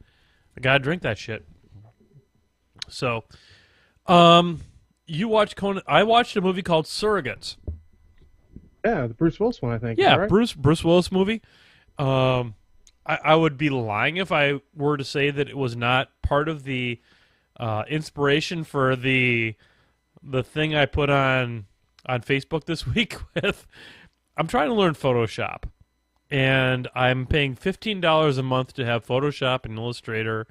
I gotta drink that shit. So, you watched Conan. I watched a movie called Surrogates. Yeah, the Bruce Willis one, I think. Yeah, right? Bruce Willis movie. I would be lying if I were to say that it was not part of the inspiration for the thing I put on Facebook this week with. I'm trying to learn Photoshop, and I'm paying $15 a month to have Photoshop and Illustrator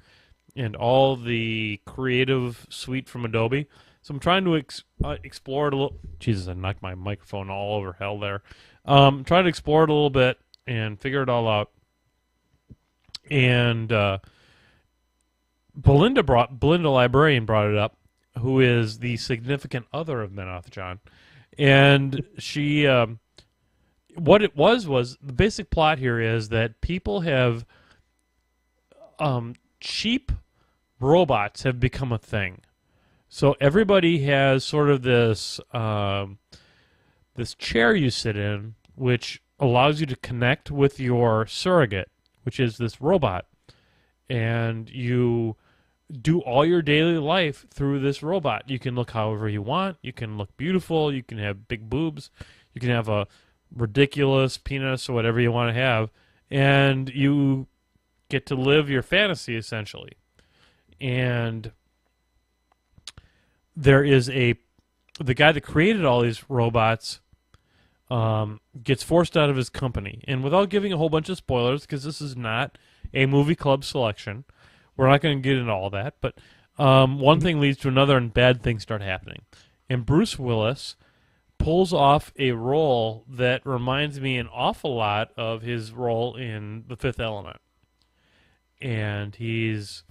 and all the creative suite from Adobe. So I'm trying to explore it a little. Jesus, I knocked my microphone all over hell there. Trying to explore it a little bit and figure it all out. And Belinda Librarian brought it up, who is the significant other of MenothJohn. And she, what it was the basic plot here is that people have, cheap robots have become a thing. So everybody has sort of this this chair you sit in, which allows you to connect with your surrogate, which is this robot, and you do all your daily life through this robot. You can look however you want. You can look beautiful. You can have big boobs. You can have a ridiculous penis or whatever you want to have, and you get to live your fantasy essentially. And there is the guy that created all these robots gets forced out of his company. And without giving a whole bunch of spoilers, because this is not a movie club selection, we're not going to get into all that. But one thing leads to another, and bad things start happening. And Bruce Willis pulls off a role that reminds me an awful lot of his role in The Fifth Element. And he's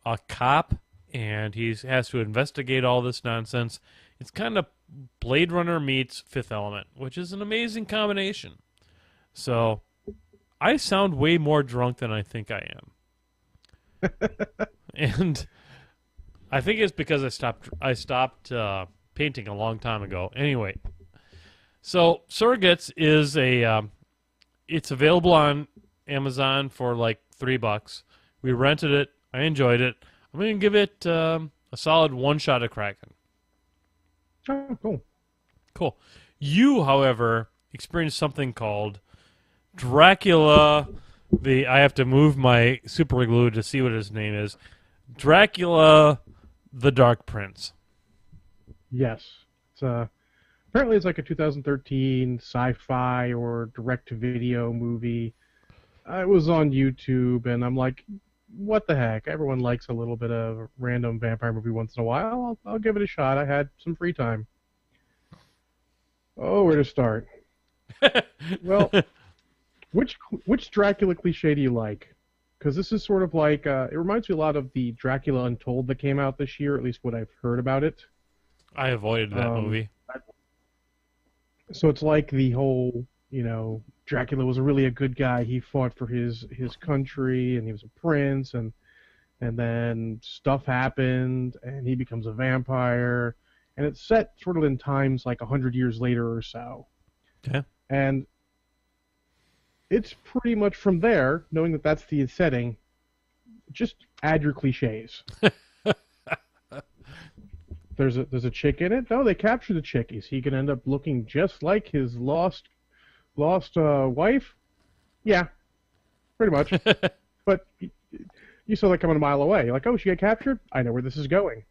a cop, and he has to investigate all this nonsense. It's kind of Blade Runner meets Fifth Element, which is an amazing combination. So I sound way more drunk than I think I am. And I think it's because I stopped painting a long time ago. Anyway, so Surrogates is it's available on Amazon for like $3. We rented it. I enjoyed it. I'm going to give it a solid one shot of Kraken. Oh, cool. Cool. You, however, experienced something called Dracula. I have to move my super glue to see what his name is. Dracula, the Dark Prince. Yes. It's apparently it's like a 2013 sci-fi or direct-to-video movie. It was on YouTube, and I'm like, what the heck? Everyone likes a little bit of a random vampire movie once in a while. I'll give it a shot. I had some free time. Oh, where to start? Well, which Dracula cliche do you like? Because this is sort of like, it reminds me a lot of the Dracula Untold that came out this year, at least what I've heard about it. I avoided that movie. So it's like the whole, Dracula was really a good guy. He fought for his country, and he was a prince, and then stuff happened, and he becomes a vampire, and it's set sort of in times like 100 years later or so. Okay. And it's pretty much from there, knowing that that's the setting, just add your cliches. There's a chick in it. No, they capture the chick. Is he gonna end up looking just like his lost wife? Yeah, pretty much. But you saw that coming a mile away. You're like, oh, she got captured? I know where this is going.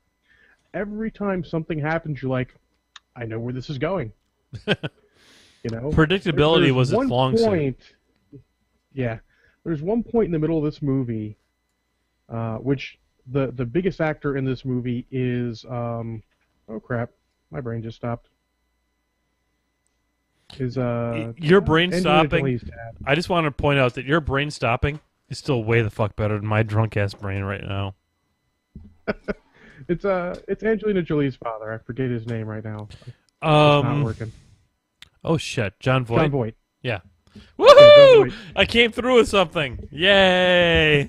Every time something happens, you're like, I know where this is going. Predictability was its long suit. Yeah, there's one point in the middle of this movie, which the biggest actor in this movie is oh crap, my brain just stopped. Is your brain stopping? I just want to point out that your brain stopping is still way the fuck better than my drunk ass brain right now. It's Angelina Jolie's father. I forget his name right now. It's not working. Oh shit, John Voight. John Voight. Yeah. Woohoo! I came through with something. Yay!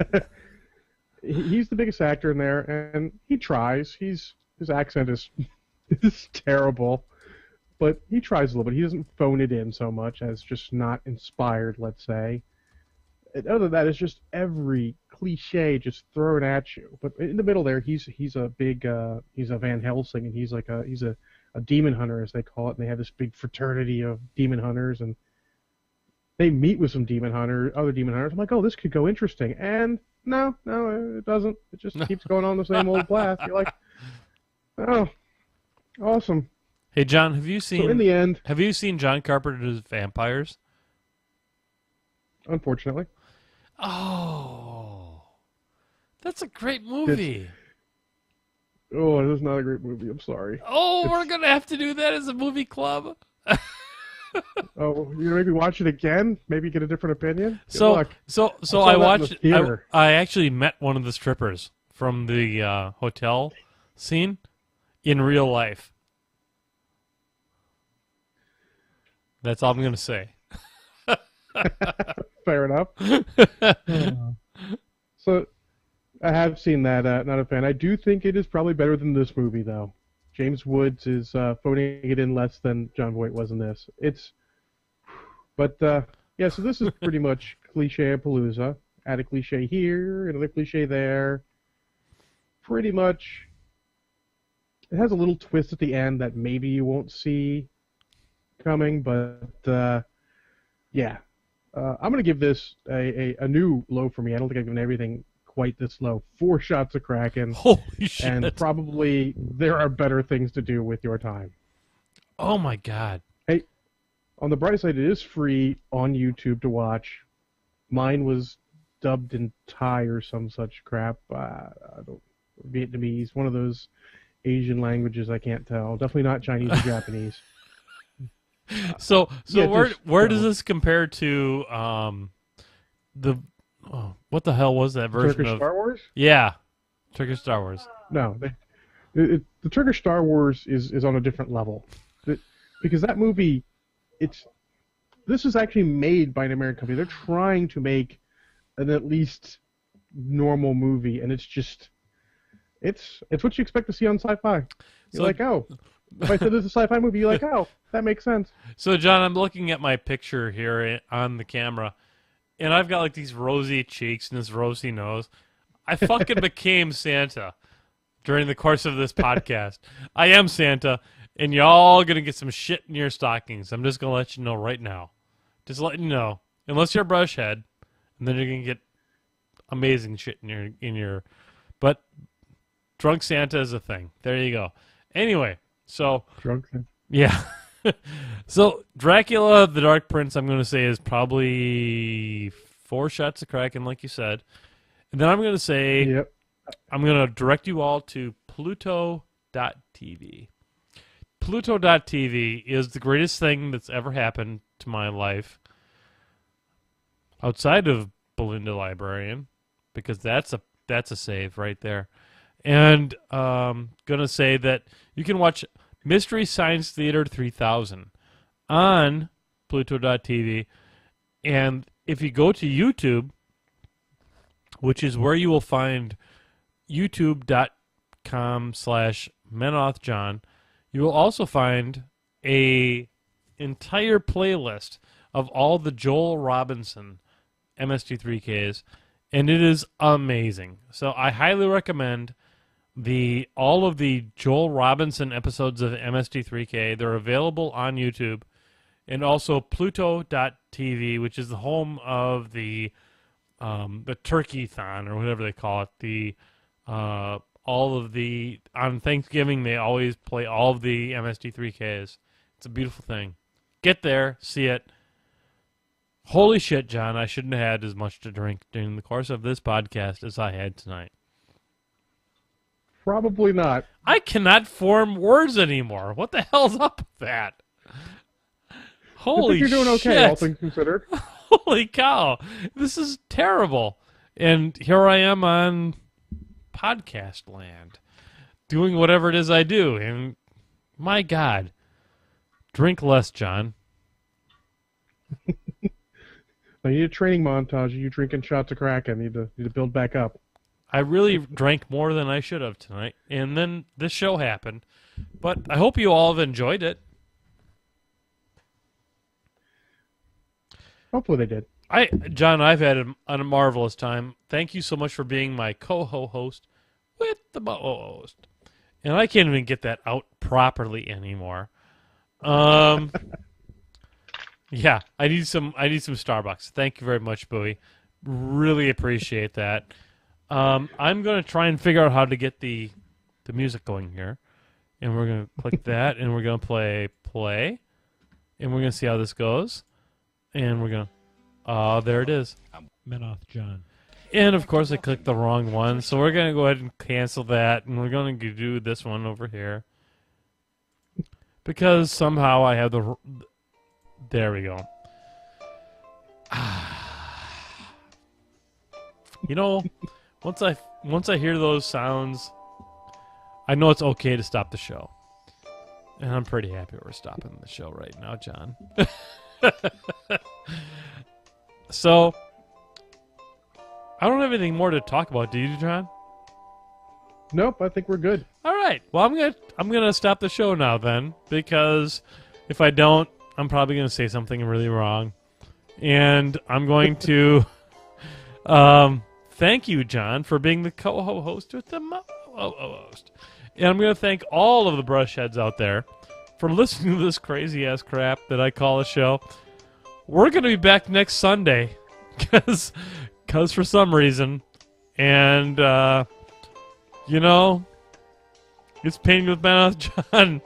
He's the biggest actor in there, and he tries. His accent is terrible, but he tries a little bit. He doesn't phone it in so much as just not inspired, let's say. And other than that, it's just every cliche just thrown at you. But in the middle there, he's a big he's a Van Helsing, and he's a demon hunter, as they call it, and they have this big fraternity of demon hunters, and they meet with some other demon hunters. I'm like, oh, this could go interesting. And no, it doesn't. It just keeps going on the same old path. You're like, oh, awesome. Hey, John, have you seen? So in the end, have you seen John Carpenter's Vampires? Unfortunately. Oh, that's a great movie. It is not a great movie. I'm sorry. Oh, we're gonna have to do that as a movie club. Oh, you maybe watch it again? Maybe get a different opinion? So I watched. I actually met one of the strippers from the hotel scene in real life. That's all I'm gonna say. Fair enough. So I have seen that. Not a fan. I do think it is probably better than this movie, though. James Woods is phoning it in less than John Voight was in this. But yeah. So this is pretty much cliche-palooza. Add a cliche here, another cliche there. Pretty much. It has a little twist at the end that maybe you won't see coming, but yeah. I'm gonna give this a new low for me. I don't think I've given everything quite this low. 4 shots of Kraken. Holy shit. And probably there are better things to do with your time. Oh my god. Hey, on the bright side, it is free on YouTube to watch. Mine was dubbed in Thai or some such crap. I don't Vietnamese, one of those Asian languages I can't tell. Definitely not Chinese or Japanese. So yeah, where does this compare to what the hell was that version Turkish of Star Wars? Yeah, Turkish Star Wars. No, the Turkish Star Wars is on a different level. Because that movie, this is actually made by an American company. They're trying to make an at least normal movie, and it's what you expect to see on sci-fi. You're like, oh, if I said this is a sci-fi movie, you're like, oh, that makes sense. So, John, I'm looking at my picture here on the camera, and I've got like these rosy cheeks and this rosy nose. I fucking became Santa during the course of this podcast. I am Santa, and y'all gonna get some shit in your stockings. I'm just gonna let you know right now. Just letting you know. Unless you're a brush head, and then you're gonna get amazing shit in your. But drunk Santa is a thing. There you go. Anyway, so Drunk Santa. Yeah. So Dracula, the Dark Prince, I'm going to say is probably 4 shots of Kraken, like you said. And then I'm going to say, Yep. I'm going to direct you all to Pluto.tv. Pluto.tv is the greatest thing that's ever happened to my life outside of Belinda Librarian, because that's a save right there. And going to say that you can watch Mystery Science Theater 3000 on Pluto.tv. And if you go to YouTube, which is where you will find youtube.com/MenothJohn, you will also find a entire playlist of all the Joel Robinson MST3Ks, and it is amazing. So I highly recommend all of the Joel Robinson episodes of MST3K. They're available on YouTube, and also Pluto.tv, which is the home of the Turkey-thon, or whatever they call it. On Thanksgiving they always play all of the MST3Ks. It's a beautiful thing. Get there, see it. Holy shit, John! I shouldn't have had as much to drink during the course of this podcast as I had tonight. Probably not. I cannot form words anymore. What the hell's up with that? Holy I think you're doing okay, shit. all things considered. Holy cow. This is terrible. And here I am on podcast land, doing whatever it is I do. And my God, drink less, John. I need a training montage. You drinking shots of Kraken. Need to build back up. I really drank more than I should have tonight, and then this show happened. But I hope you all have enjoyed it. Hopefully they did. John, I've had a marvelous time. Thank you so much for being my co-host with the host. And I can't even get that out properly anymore. Yeah, I need some Starbucks. Thank you very much, Bowie. Really appreciate that. I'm going to try and figure out how to get the music going here. And we're going to click that, and we're going to play. And we're going to see how this goes. And we're going to... there it is. MenothJohn. And, of course, I clicked the wrong one. So we're going to go ahead and cancel that. And we're going to do this one over here. Because somehow I have the... There we go. You know, once I hear those sounds, I know it's okay to stop the show. And I'm pretty happy we're stopping the show right now, John. So, I don't have anything more to talk about. Do you, John? Nope, I think we're good. All right. Well, I'm gonna stop the show now then, because if I don't, I'm probably gonna say something really wrong, and I'm going to thank you, John, for being the co-host with the host, and I'm gonna thank all of the brush heads out there for listening to this crazy ass crap that I call a show. We're gonna be back next Sunday, cause for some reason, and you know, it's painting with MenothJohn,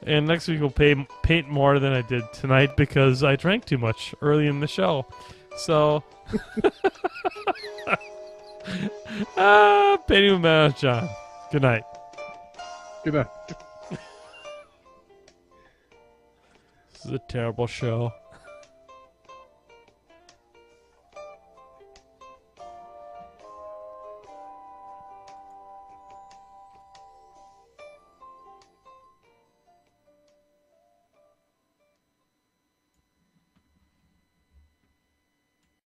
and next week we'll paint more than I did tonight because I drank too much early in the show. So, painting with MenothJohn. Good night. Good night. This is a terrible show.